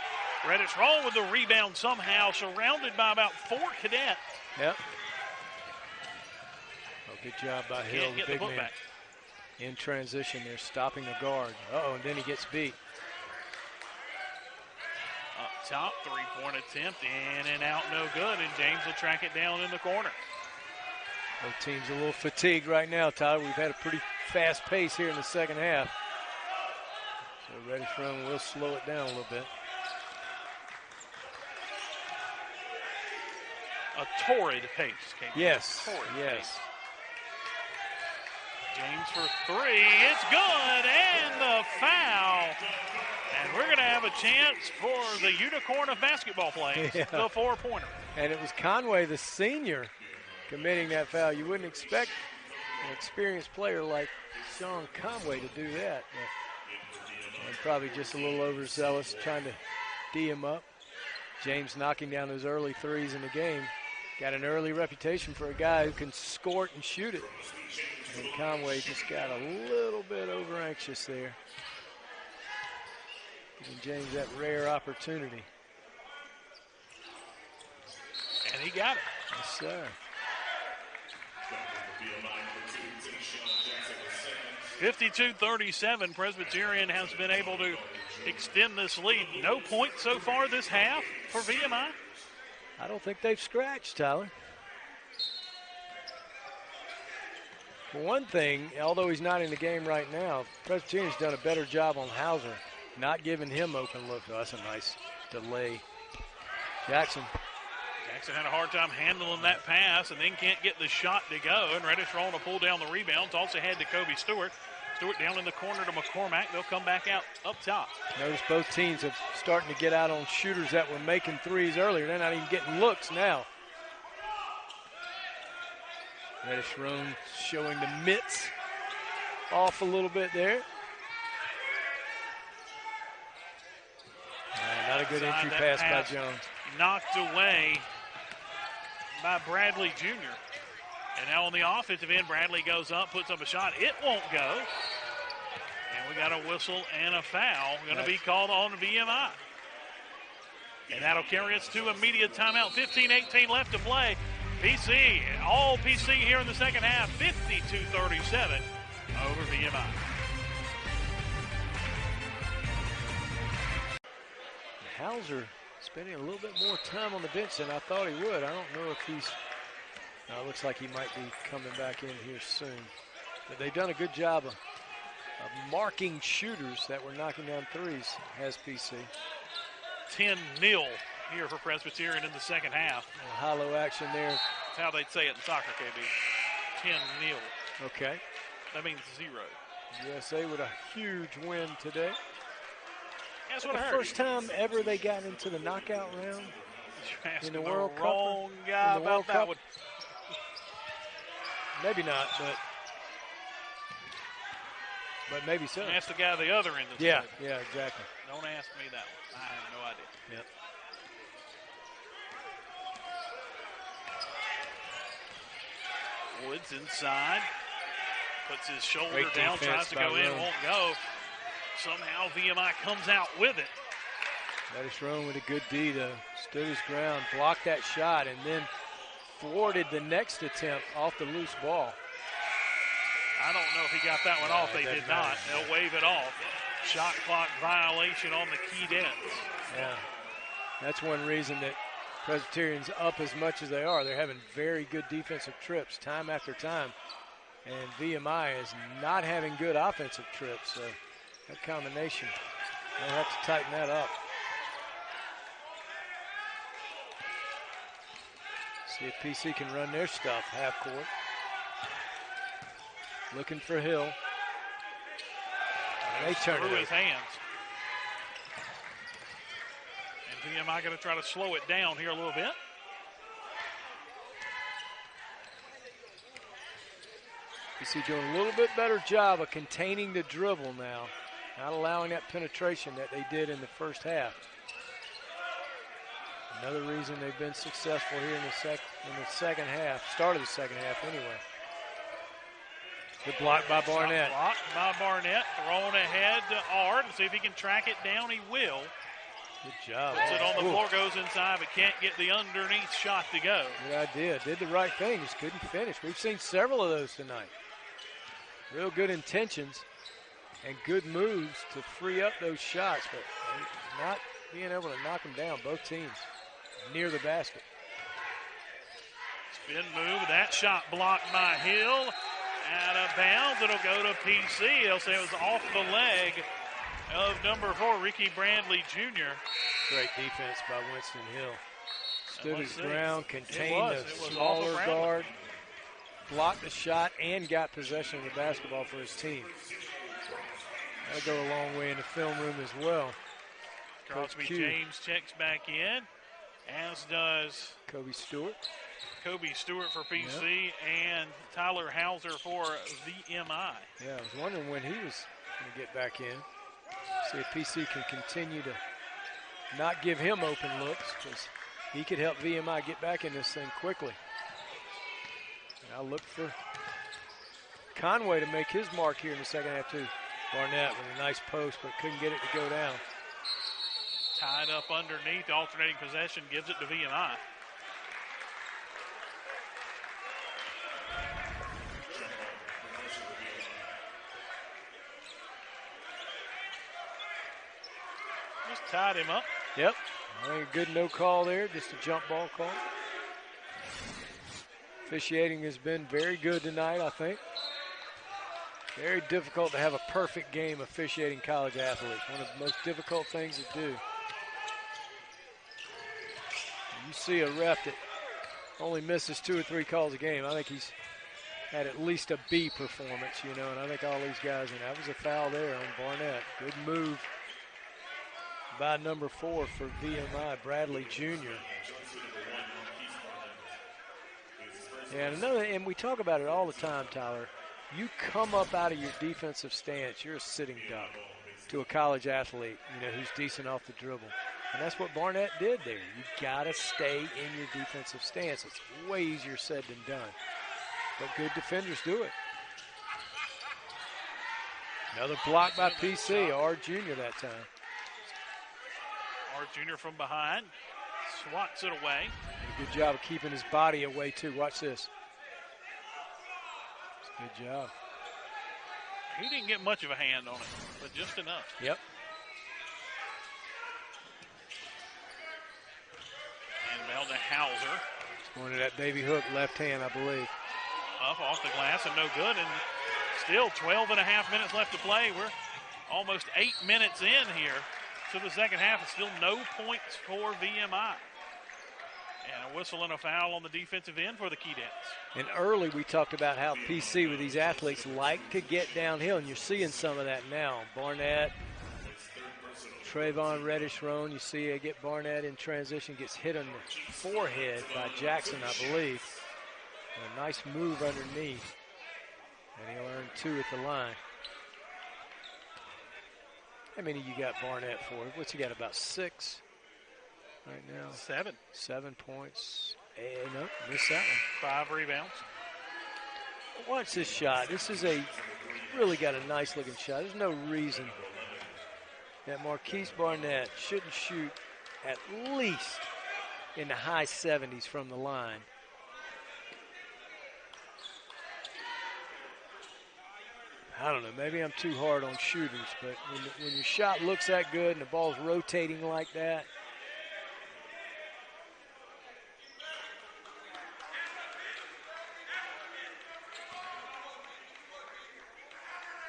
Reddish roll with the rebound somehow, surrounded by about 4 Cadets. Yep. Oh, good job by Hill, the big man. Back. In transition, they're stopping the guard. And then he gets beat. Up top, three-point attempt, in and out, no good, and James will track it down in the corner. Both teams a little fatigued right now, Tyler. We've had a pretty fast pace here in the second half. So Reddish run will slow it down a little bit. A torrid pace. Yes, torrid yes. Pace. James for three, it's good, and the foul. And we're going to have a chance for the unicorn of basketball plays, the 4-pointer. And it was Conway, the senior, committing that foul. You wouldn't expect an experienced player like Sean Conway to do that. And probably just a little overzealous, trying to D him up. James knocking down those early threes in the game. Got an early reputation for a guy who can score it and shoot it. And Conway just got a little bit over anxious there. Giving James that rare opportunity. And he got it. Yes, sir. 52-37, Presbyterian has been able to extend this lead. No points so far this half for VMI. I don't think they've scratched, Tyler. For one thing, although he's not in the game right now, Presbyterian's done a better job on Hauser, not giving him open look. Oh, that's a nice delay. Jackson had a hard time handling that pass and then can't get the shot to go. And Reddish rolling to pull down the rebound. Toss ahead to Kobe Stewart. Stewart down in the corner to McCormack. They'll come back out up top. Notice both teams are starting to get out on shooters that were making threes earlier. They're not even getting looks now. Reddish Roan showing the mitts off a little bit there. Not a good entry pass by Jones. Knocked away by Bradley Jr. And now on the offensive end, Bradley goes up, puts up a shot. It won't go. And we got a whistle and a foul going to be called on VMI. And that'll carry us to immediate timeout. 15-18 left to play. PC, all PC here in the second half, 52-37 over VMI. Hauser spending a little bit more time on the bench than I thought he would. I don't know if he's, looks like he might be coming back in here soon. But they've done a good job of marking shooters that were knocking down threes, has PC. 10-0 here for Presbyterian in the second half. A hollow action there. That's how they'd say it in soccer, KB. 10-0. Okay. That means 0. USA with a huge win today. That's what I heard. The first time ever they got into the knockout round in the World Cup. Wrong guy about that one. Maybe not, but maybe so. Ask the guy the other end of the Yeah, table. yeah, exactly. Don't ask me that one. I have no idea. Yep. Woods inside. Puts his shoulder Great down, tries defense to by go in, Rome. won't go. Somehow VMI comes out with it. Lettuce Rome with a good D, though. Stood his ground, blocked that shot, and then thwarted the next attempt off the loose ball. I don't know if he got that one off. They did not. They'll wave it off. Shot clock violation on the Keydets. Yeah. That's one reason that Presbyterian's up as much as they are. They're having very good defensive trips time after time. And VMI is not having good offensive trips. So that combination, they'll have to tighten that up. See if PC can run their stuff half court. Looking for Hill. And they turn through it his hands. And VMI going to try to slow it down here a little bit. PC doing a little bit better job of containing the dribble now, not allowing that penetration that they did in the first half. Another reason they've been successful here in the second half, start of the second half anyway. Good block by Barnett. Blocked by Barnett, thrown ahead to Ard. See if he can track it down. He will. Good job. Puts it on the floor, goes inside, but can't get the underneath shot to go. Good idea. Did the right thing, just couldn't finish. We've seen several of those tonight. Real good intentions and good moves to free up those shots, but not being able to knock them down, both teams near the basket. Spin move, that shot blocked by Hill. Out of bounds, it'll go to PC. They'll say it was off the leg of number 4, Ricky Brandley Jr. Great defense by Winston Hill. Stood his ground, contained it the was smaller off of guard, blocked the shot, and got possession of the basketball for his team. That'll go a long way in the film room as well. Crosby James checks back in, as does Kobe Stewart. Kobe Stewart for PC and Tyler Hauser for VMI. Yeah, I was wondering when he was going to get back in. See if PC can continue to not give him open looks, because he could help VMI get back in this thing quickly. And I'll look for Conway to make his mark here in the second half too. Barnett with a nice post, but couldn't get it to go down. Tied up underneath, alternating possession, gives it to VMI. Just tied him up. Yep. I think a good no call there, just a jump ball call. Officiating has been very good tonight, I think. Very difficult to have a perfect game officiating college athletes. One of the most difficult things to do. You see a ref that only misses 2 or 3 calls a game. I think he's had at least a B performance, you know, and I think all these guys, and that was a foul there on Barnett. Good move by number 4 for VMI, Bradley Jr. And we talk about it all the time, Tyler. You come up out of your defensive stance, you're a sitting duck to a college athlete, you know, who's decent off the dribble. And that's what Barnett did there. You got to stay in your defensive stance. It's way easier said than done. But good defenders do it. Another block by PC, R Jr. that time. R Jr. from behind, swats it away. Good job of keeping his body away too. Watch this. Good job. He didn't get much of a hand on it, but just enough. Yep. Hauser. Going to that baby hook, left hand, I believe. Up off the glass and no good. And still 12 and a half minutes left to play. We're almost 8 minutes in here to the second half. It's still no points for VMI. And a whistle and a foul on the defensive end for the Keydets. And early we talked about how PC with these athletes like to get downhill, and you're seeing some of that now. Barnett, Trayvon Reddish-Roan, you see get Barnett in transition, gets hit on the forehead by Jackson, I believe. And a nice move underneath. And he'll earn 2 at the line. How many you got Barnett for? What's he got, about 6 right now? 7. 7 points. Nope, missed that one. 5 rebounds. Watch this shot. This is really got a nice looking shot. There's no reason that Marquise Barnett shouldn't shoot at least in the high 70s from the line. I don't know, maybe I'm too hard on shooters, but when your shot looks that good and the ball's rotating like that,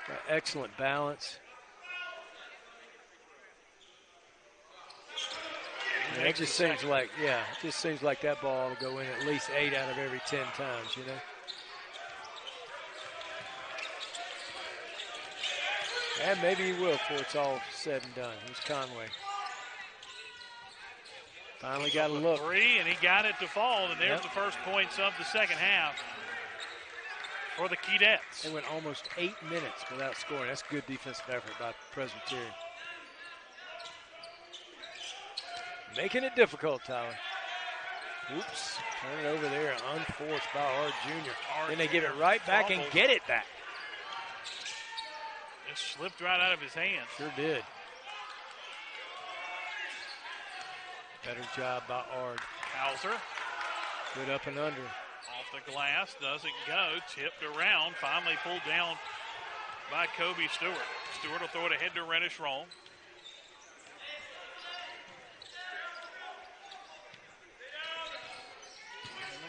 got excellent balance. And it just seems like, it just seems like that ball will go in at least 8 out of every 10 times, you know. And maybe he will before it's all said and done. Here's Conway. Finally got a look. 3, and he got it to fall, and there's the first points of the second half for the Keydets. They went almost 8 minutes without scoring. That's good defensive effort by Presbyterian. Making it difficult, Tyler. Oops, turn it over there, unforced by Ard Jr. Then they give it right back and get it back. It slipped right out of his hands. Sure did. Better job by Ard. Hauser. Good up and under. Off the glass, doesn't go. Tipped around, finally pulled down by Kobe Stewart. Stewart will throw it ahead to Reddish-Roan.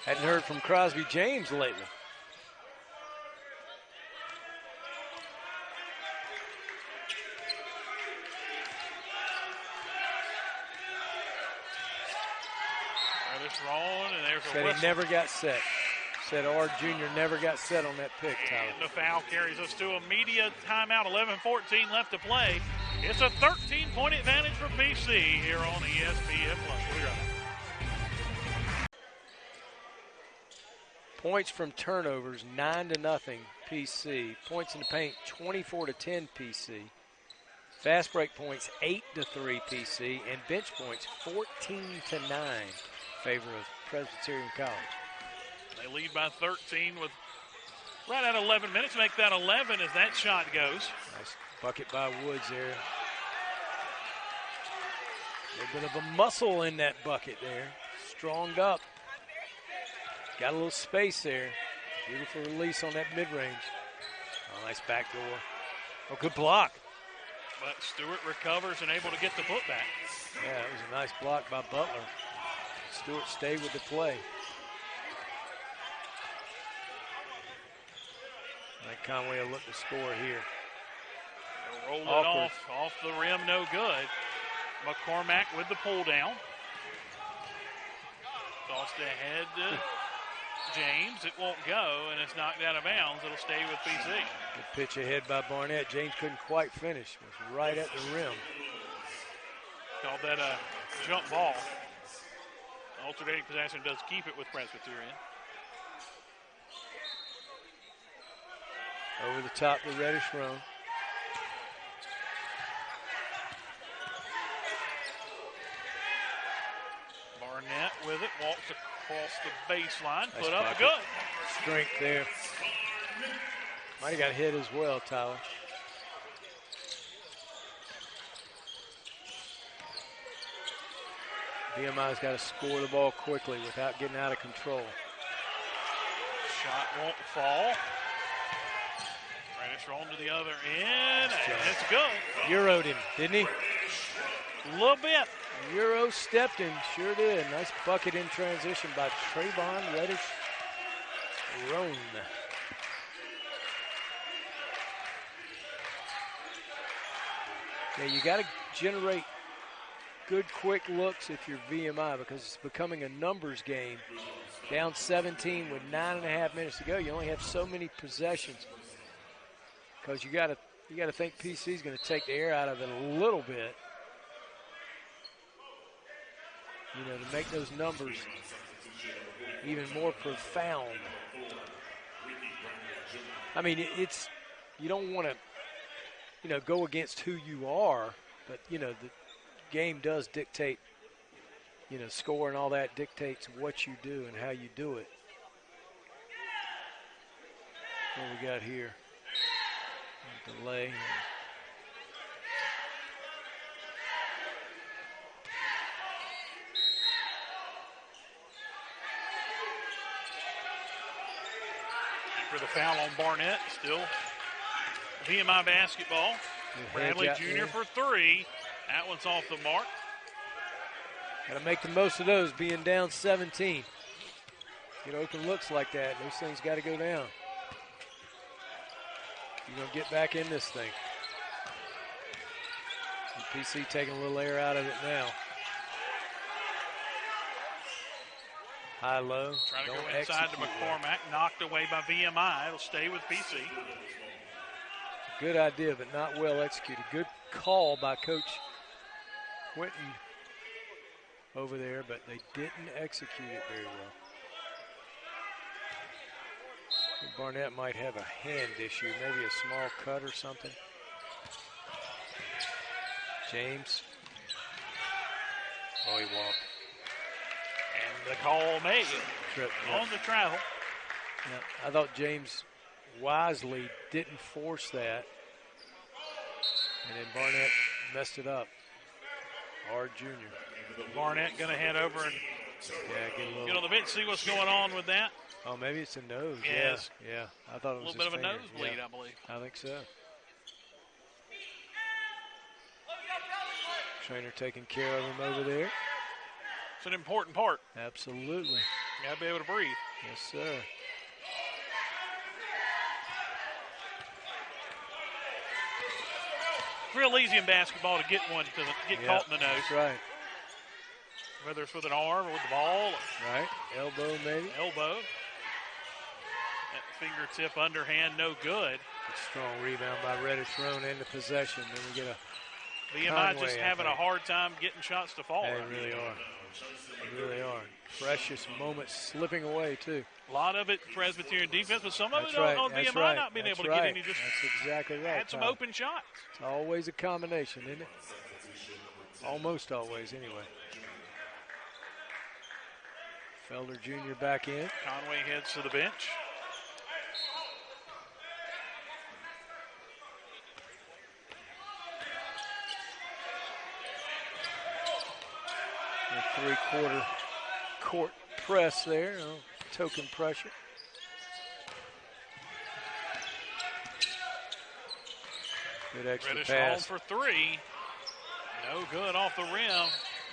Hadn't heard from Crosby James lately. Reddish-Roan, and there's a Said whistle. he never got set. Said Ard Jr. never got set on that pick, Tyler. And the foul carries us to a media timeout. 11-14 left to play. It's a 13-point advantage for PC here on ESPN+. We'll be right back. Points from turnovers, 9-0 PC. Points in the paint, 24-10 PC. Fast break points, 8-3 PC. And bench points, 14-9 favor of Presbyterian College. They lead by 13 with right at 11 minutes. Make that 11 as that shot goes. Nice bucket by Woods there. A little bit of a muscle in that bucket there. Stronged up. Got a little space there. Beautiful release on that mid-range. Oh, nice backdoor. Oh, good block. But Stewart recovers and able to get the putback. Yeah, it was a nice block by Butler. Stewart stayed with the play. I think Conway will look to score here. They'll roll it off the rim, no good. McCormack with the pull down. Tossed ahead to James. It won't go, and it's knocked out of bounds. It'll stay with PC. Good pitch ahead by Barnett. James couldn't quite finish. Was right at the rim. Called that a jump ball. Alternating possession does keep it with Presbyterian. Over the top to Reddish-Roan. Barnett with it, walks across the baseline, Nice put up bucket. good. Strength there. Might have got hit as well, Tyler. VMI's got to score the ball quickly without getting out of control. Shot won't fall. Reddish-Roan to the other end, and it's good. Euroed him, didn't he? A little bit. Euro stepped in, sure did. Nice bucket in transition by Trayvon Reddish-Roan. Yeah, you got to generate good quick looks if you're VMI because it's becoming a numbers game. Down 17 with 9.5 minutes to go. You only have so many possessions because you got to think PC is going to take the air out of it a little bit. You know, to make those numbers even more profound. I mean, it's you don't want to, you know, go against who you are, but you know the game does dictate. You know, score and all that dictates what you do and how you do it. What we got here? Delay. For the foul on Barnett, still VMI basketball. Bradley Jr. for 3. That one's off the mark. Got to make the most of those being down 17. Get open looks like that. Those things got to go down. You're going to get back in this thing. And PC taking a little air out of it now. High-low. Trying to go inside to McCormack. Knocked away by VMI. It'll stay with PC. Good idea, but not well executed. Good call by Coach Quentin over there, but they didn't execute it very well. I think Barnett might have a hand issue, maybe a small cut or something. James. Oh, he walked. And the call made on the travel. Yeah, I thought James wisely didn't force that. And then Barnett messed it up. Hard Jr. Barnett going to head over and get on the bench, see what's going on with that. Oh, maybe it's a nose. Yes. Yeah. I thought it was a little bit of finger. a nosebleed, I believe. I think so. Trainer taking care of him over there. It's an important part. Absolutely. You got to be able to breathe. Yes, sir. It's real easy in basketball to get one get caught in the nose. That's right. Whether it's with an arm or with the ball. Right. Elbow maybe. Elbow. That fingertip underhand, no good. A strong rebound by Reddish-Roan into possession. Then we get a VMI Conway, just having a hard time getting shots to fall. They really are. They really are. Precious moments slipping away, too. A lot of it Presbyterian defense, but some of That's it right. on That's VMI right. not being That's able to right. get any. Just That's exactly right. had some open shots. It's always a combination, isn't it? Almost always, anyway. Felder Jr. back in. Conway heads to the bench. A three-quarter court press there. Token pressure. Good extra Reddish pass. home for 3. No good off the rim.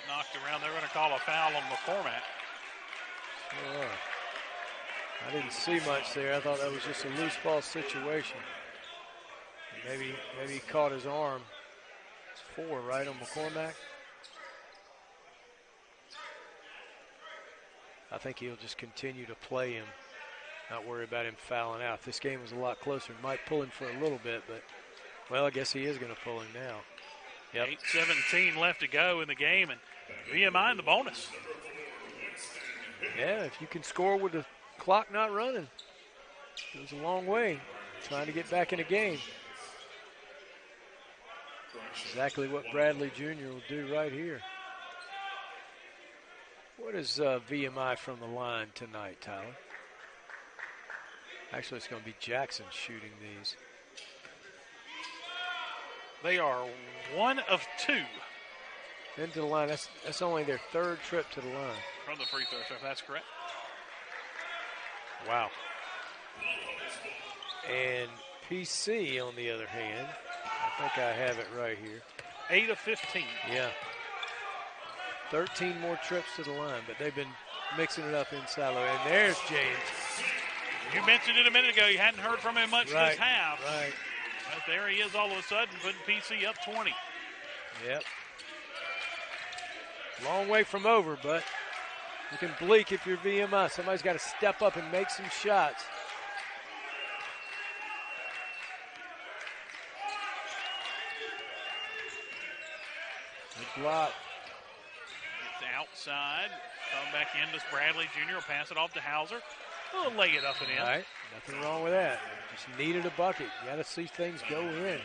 Knocked around. They're going to call a foul on McCormack. Sure. I didn't see much there. I thought that was just a loose ball situation. Maybe he caught his arm. It's 4, right, on McCormack? I think he'll just continue to play him, not worry about him fouling out. If this game was a lot closer, he might pull him for a little bit, but, well, I guess he is going to pull him now. Yep. 8:17 left to go in the game, and VMI in the bonus. Yeah, if you can score with the clock not running, it was a long way trying to get back in the game. Exactly what Bradley Jr. will do right here. What is VMI from the line tonight, Tyler? Actually, it's going to be Jackson shooting these. They are 1 of 2. Into the line. That's only their 3rd trip to the line. From the free throw, if that's correct. Wow. And PC, on the other hand, I think I have it right here. 8 of 15. Yeah. 13 more trips to the line, but they've been mixing it up inside. And there's James. You mentioned it a minute ago. You hadn't heard from him much this half. Right. But there he is all of a sudden, putting PC up 20. Yep. Long way from over, but you can bleak if you're VMI. Somebody's got to step up and make some shots. Good block. It's outside. Come back in. This Bradley Jr. will pass it off to Hauser. He'll lay it up and in. All right. Nothing wrong with that. Just needed a bucket. You got to see things go in.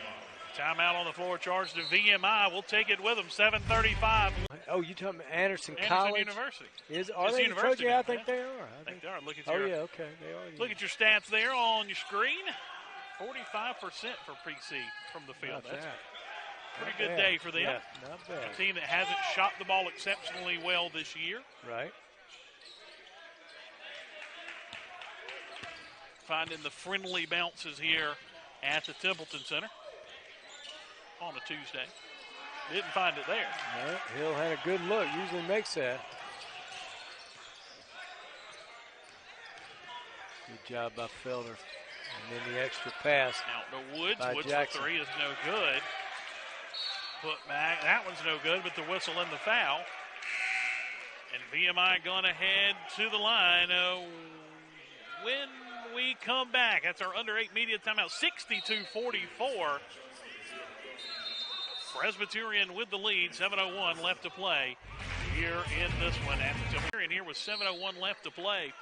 Timeout on the floor, charged to VMI. We'll take it with them. 7:35. Oh, you talking about Anderson College? University. Are they? University I think they are. I think they are. Look at your, yeah, okay, they are. Look at your stats there on your screen. 45% for PC from the field. That's a pretty good day for them. Yeah, not bad. A team that hasn't shot the ball exceptionally well this year. Right. Finding the friendly bounces here at the Templeton Center on a Tuesday. Didn't find it there. No, Hill had a good look. Usually makes that. Good job by Felder. And then the extra pass. Out to Woods. Woods Jackson. for three is no good. Put back. That one's no good, but the whistle and the foul. And VMI going ahead to the line. When we come back, that's our under 8 media timeout. 62-44. Presbyterian with the lead. 7:01 left to play here in this one. At the Presbyterian here with 7:01 left to play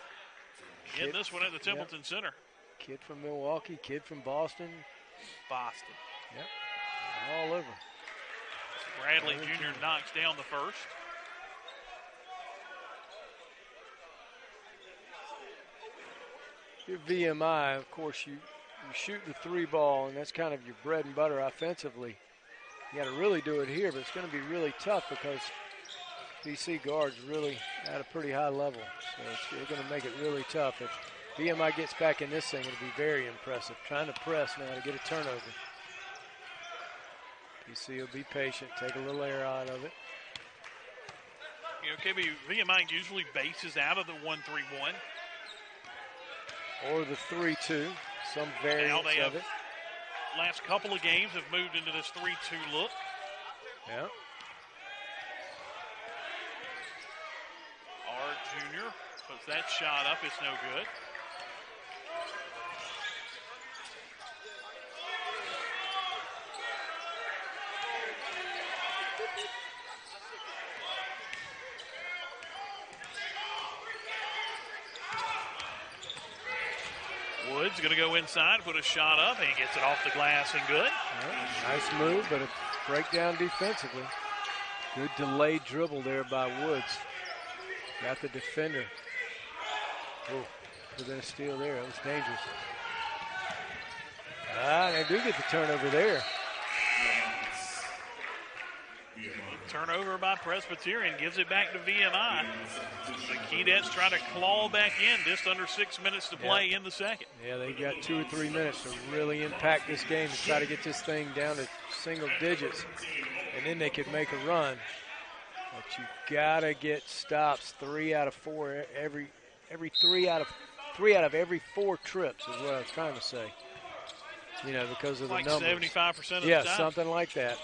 in this one at the Templeton Center. Kid from Milwaukee, kid from Boston. Yep, all over. Bradley Jr. knocks down the first. Your VMI, of course, you shoot the three ball, and that's kind of your bread and butter offensively. You got to really do it here, but it's going to be really tough because BC guards really at a pretty high level. So they're going to make it really tough. If VMI gets back in this thing, it'll be very impressive. Trying to press now to get a turnover. BC will be patient, take a little air out of it. You know, KB, VMI usually bases out of the 1-3-1. Or the 3-2, some variance of it. Last couple of games have moved into this 3-2 look. Yeah. R. Jr. puts that shot up. It's no good. Woods going to go inside, put a shot up, and he gets it off the glass and good. Yeah, nice move, but a breakdown defensively. Good delayed dribble there by Woods. Got the defender. Oh, could have been a steal there. That was dangerous. They do get the turnover there. Turnover by Presbyterian gives it back to VMI. The Keydets try to claw back in. Just under 6 minutes to play in the second. Yeah, they got 2 or 3 minutes to really impact this game to try to get this thing down to single digits, and then they could make a run. But you gotta get stops 3 out of 4 every 3 out of every 4 trips is what I was trying to say. You know, because of like the numbers. 75% of the time. Yeah, something like that.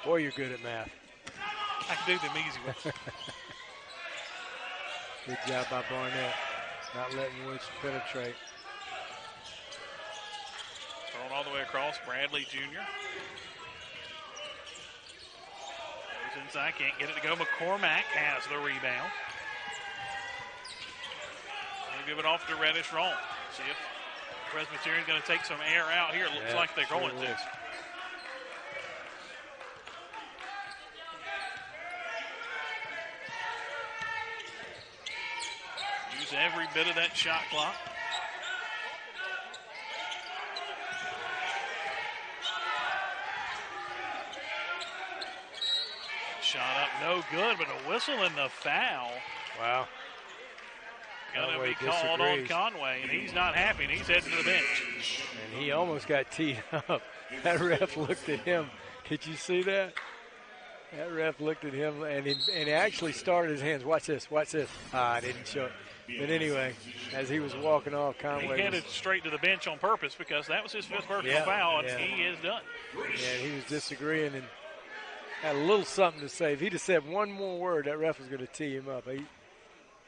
Boy, you're good at math. I can do them easy ones. Good job by Barnett, not letting Woods penetrate. Thrown all the way across, Bradley Jr. Goes inside, can't get it to go. McCormack has the rebound. They'll give it off to Reddish Roll. See if Presbyterian's going to take some air out here. It looks like they're going to. Every bit of that shot clock. Shot up, no good, but a whistle and the foul. Wow. Gonna be called on Conway, and he's not happy, and he's heading to the bench. And he almost got teed up. That ref looked at him. Did you see that? That ref looked at him and he actually started his hands. Watch this, watch this. I didn't show it. But anyway, as he was walking off, Conway he headed straight to the bench on purpose because that was his fifth personal foul, and he is done. Yeah, he was disagreeing and had a little something to say. If he'd have said one more word, that ref was going to tee him up.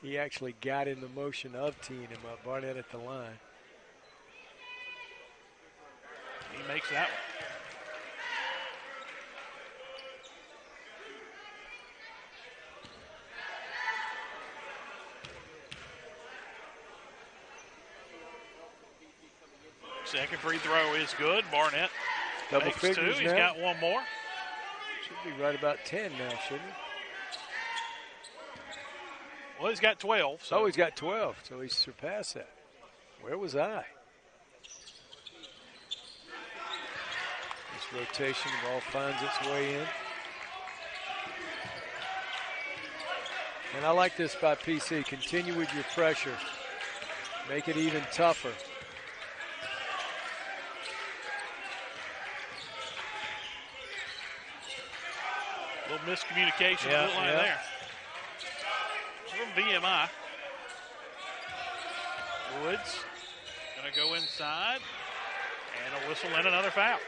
He actually got in the motion of teeing him up. Barnett at the line. He makes that one. Second free throw is good. Barnett Double makes figures two. He's got one more. Should be right about 10 now, shouldn't he? Well, he's got 12. So. Oh, he's got 12, so he's surpassed that. Where was I? This rotation, the ball finds its way in. And I like this by PC. Continue with your pressure. Make it even tougher. A little miscommunication there. From VMI. Woods going to go inside. And a whistle and another foul.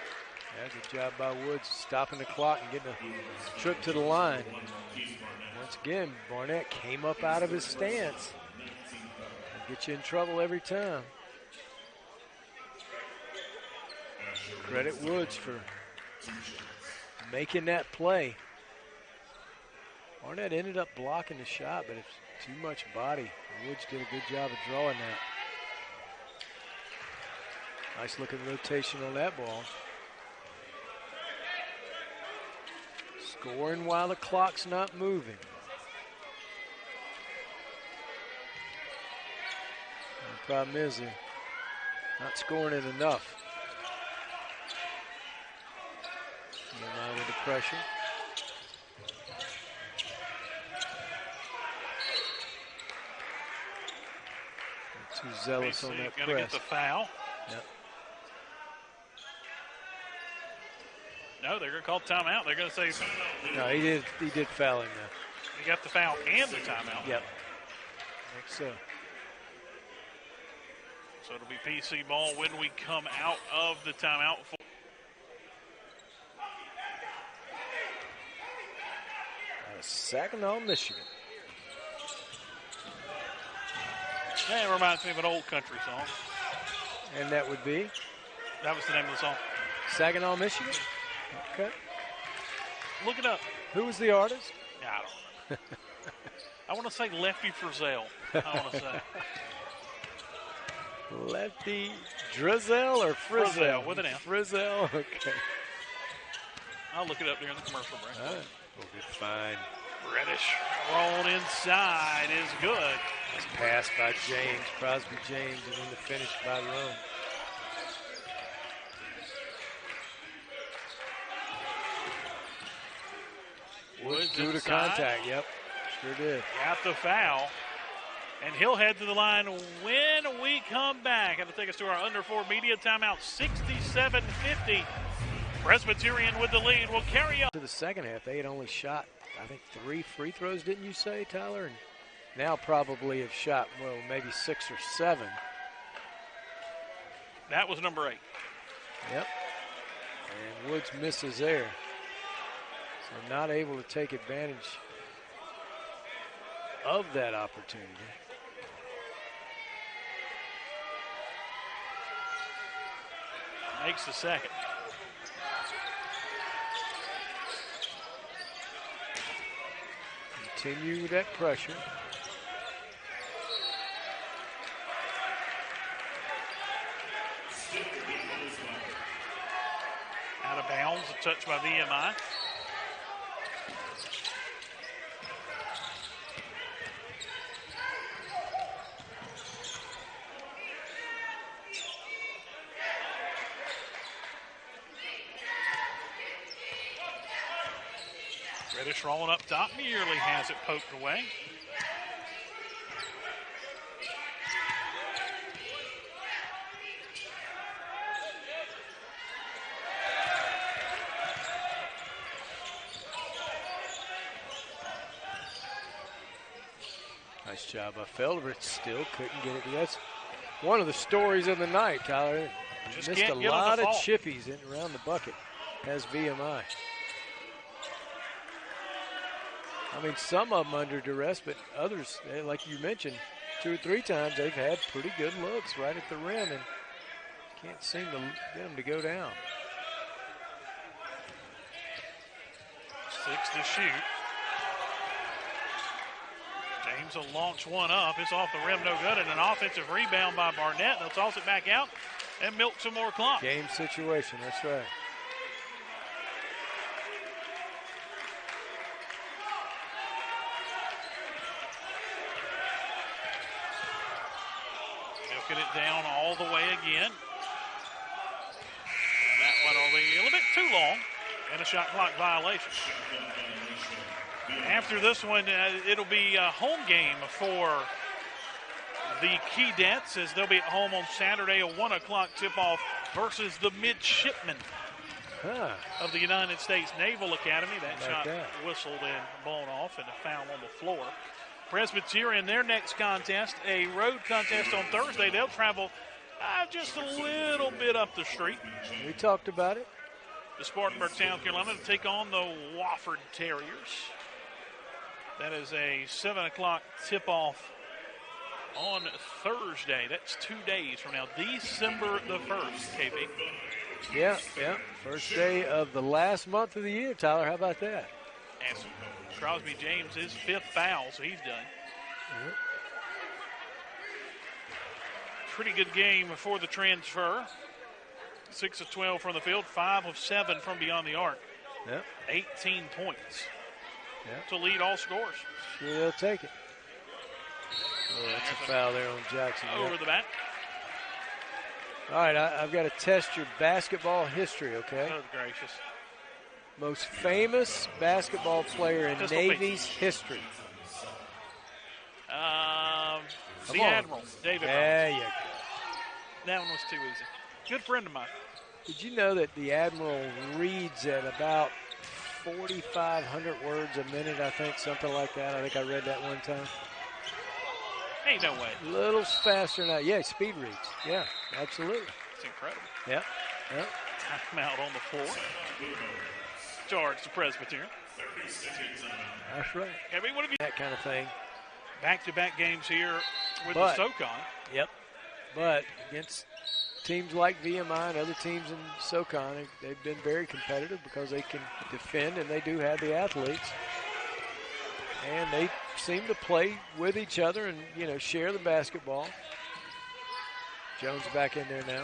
Yeah, good job by Woods stopping the clock and getting a trip to the line. Once again, Barnett came up out of his stance. Get you in trouble every time. Credit Woods for making that play. Barnett ended up blocking the shot, but it's too much body. Woods did a good job of drawing that. Nice looking rotation on that ball. Scoring while the clock's not moving. The problem is they're not scoring it enough. VMI with the pressure. Too zealous on that press. Gonna get the foul. Yep. No, they're going to call timeout. They're going to say. No, he did foul him now. He got the foul and the timeout. Yep. I think so. So it'll be PC ball when we come out of the timeout. Saginaw, Michigan. That reminds me of an old country song. And that would be? That was the name of the song. Saginaw, Michigan? Okay. Look it up. Who was the artist? Yeah, I don't know. I want to say Lefty Frizzell. I want to say. Lefty Drizzell or Frizzell? Frizzell, with an F. Frizzell, okay. I'll look it up during the commercial break. All right. We'll be fine. Reddish rolled inside is good. It's passed by James, Crosby James, and then the finish by Rome. Woods through the contact, yep, sure did. Got the foul, and he'll head to the line when we come back. That'll take us to our under 4 media timeout, 67-50. Presbyterian with the lead will carry up. To the second half, they had only shot, I think, 3 free throws, didn't you say, Tyler? And now probably have shot, well, maybe 6 or 7. That was number 8. Yep. And Woods misses there. So not able to take advantage of that opportunity. Makes the second. Continue with that pressure. Out of bounds, a touch by VMI. Reddish rolling up top, nearly has it poked away. Nice job by Felder, still couldn't get it. That's one of the stories of the night, Tyler. Just missed a lot of chippies in around the bucket as VMI. I mean, some of them under duress, but others, like you mentioned, 2 or 3 times, they've had pretty good looks right at the rim and can't seem to get them to go down. 6 to shoot. James will launch one up. It's off the rim, no good, and an offensive rebound by Barnett. They'll toss it back out and milk some more clock. Game situation, that's right. Milking it down all the way again. That one will be a little bit too long and a shot clock violation. After this one, it'll be a home game for the Keydets as they'll be at home on Saturday, a 1 o'clock tip-off versus the midshipmen of the United States Naval Academy. That shot whistled and blown off and a foul on the floor. Presbyterian, their next contest, a road contest on Thursday. They'll travel just a little bit up the street. We talked about it. To Spartanburg, South Carolina, to take on the Wofford Terriers. That is a 7 o'clock tip-off on Thursday. That's 2 days from now, December the 1st, KB. Yeah. First day of the last month of the year, Tyler. How about that? And Crosby James, his 5th foul, so he's done. Yep. Pretty good game for the transfer. 6 of 12 from the field, 5 of 7 from beyond the arc. Yep. 18 points to lead all scores. Sure, they'll take it. Oh, that's a foul there on Jackson. Over the back. All right, I've got to test your basketball history, okay? Good gracious. Most famous basketball player in Navy's history. The Admiral, David. There you go. That one was too easy. Good friend of mine. Did you know that the Admiral reads at about 4,500 words a minute, I think, something like that? I think I read that one time. Ain't no way. A little faster than that. Yeah, speed reads. Yeah, absolutely. It's incredible. Yeah. Timeout on the floor. Charge to Presbyterian. That's right. What have you? That kind of thing. Back-to-back games here with the SoCon. Yep. But against teams like VMI and other teams in SoCon, they've been very competitive because they can defend and they do have the athletes. And they seem to play with each other and, share the basketball. Jones back in there now.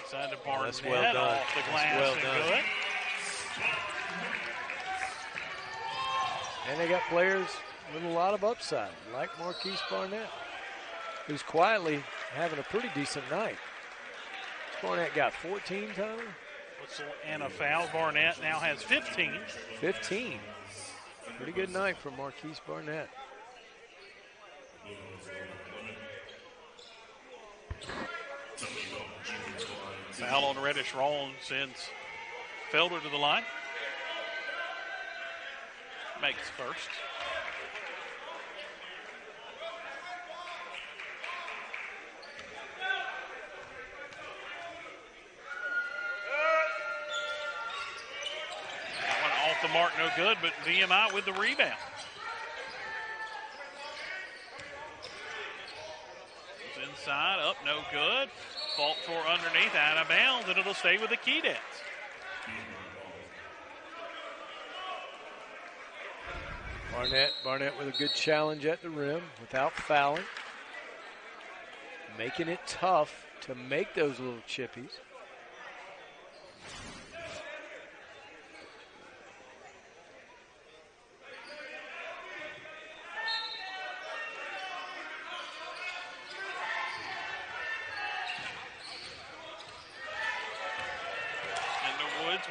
Inside to Barnett. That's well done. Off the glass well and done. good. And they got players with a lot of upside, like Marquise Barnett, who's quietly having a pretty decent night. Barnett got 14, Tyler? Whistle and a foul. Barnett now has 15. 15. Pretty good night for Marquise Barnett. Foul on Reddish Rollins sends Felder to the line. Makes first. That one off the mark, no good, but VMI with the rebound. It's inside, up, no good. Fault for underneath, out of bounds, and it'll stay with the Keydets. Barnett with a good challenge at the rim without fouling. Making it tough to make those little chippies.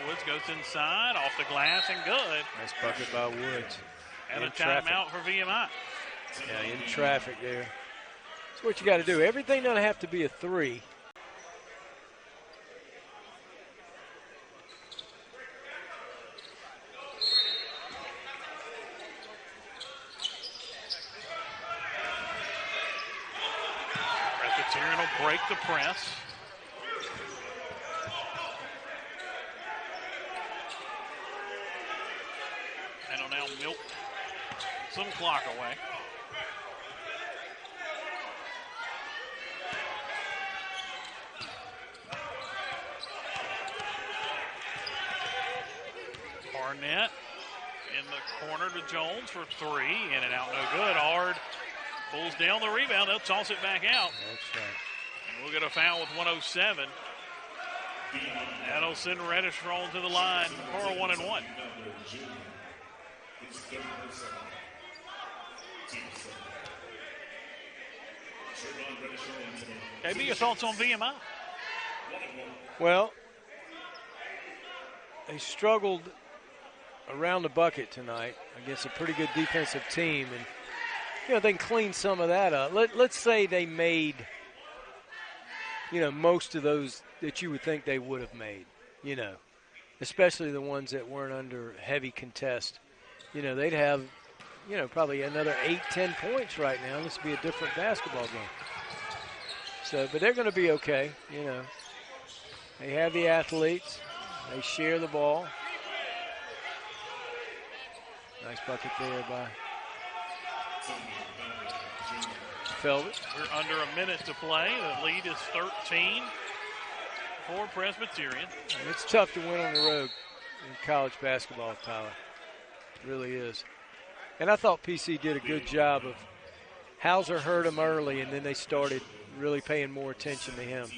Woods goes inside, off the glass, and good. Nice bucket by Woods. And a timeout for VMI. Yeah, in traffic there. That's what you got to do. Everything doesn't have to be a three. Presbyterian will break the press. And will now milk some clock away. Barnett in the corner to Jones for three. In and out, no good. Ard pulls down the rebound. They'll toss it back out. That's right. And we'll get a foul with 1:07. That'll send Reddish rolling to the line for a 1-and-1. KB, your thoughts on VMI? Well, they struggled around the bucket tonight against a pretty good defensive team, and they can clean some of that up. Let's say they made most of those that you would think they would have made, especially the ones that weren't under heavy contest. They'd have probably another 8-10 points right now. This would be a different basketball game. So, but they're going to be okay. They have the athletes. They share the ball. Nice bucket there by Felder. We're under a minute to play. The lead is 13 for Presbyterian. And it's tough to win on the road in college basketball, Tyler. It really is. And I thought PC did a good job of Hauser hurt him early, and then they started really paying more attention to him.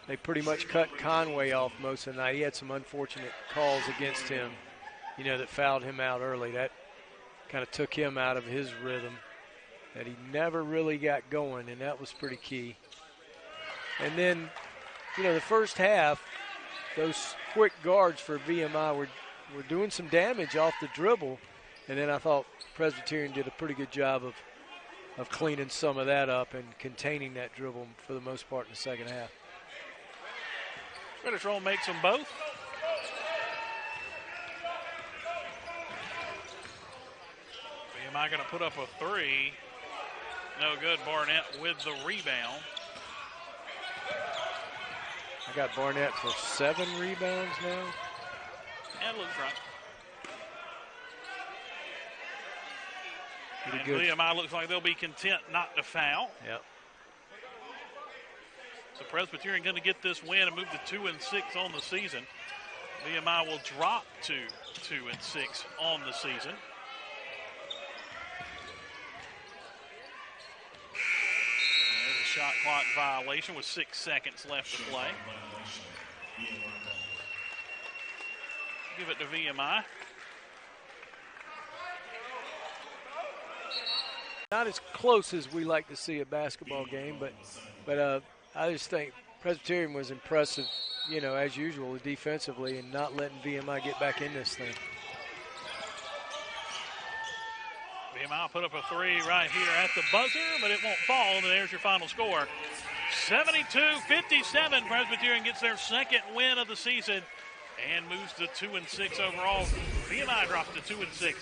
They pretty much cut Conway off most of the night. He had some unfortunate calls against him, that fouled him out early. That kind of took him out of his rhythm that he never really got going, and that was pretty key. And then, the first half, those quick guards for VMI were doing some damage off the dribble, and then I thought Presbyterian did a pretty good job of cleaning some of that up and containing that dribble for the most part in the second half. Reddish roll makes them both. VMI going to put up a three. No good. Barnett with the rebound. I got Barnett for 7 rebounds now. That looks right. Pretty And good. VMI looks like they'll be content not to foul. Yep. So Presbyterian going to get this win and move to 2-6 on the season. VMI will drop to 2-6 on the season. There's a shot clock violation with 6 seconds left to play. Give it to VMI. Not as close as we like to see a basketball game, but I just think Presbyterian was impressive, as usual, defensively, and not letting VMI get back in this thing. VMI put up a three right here at the buzzer, but it won't fall, and there's your final score. 72-57, Presbyterian gets their second win of the season and moves to 2-6 overall. VMI drops to 2-6.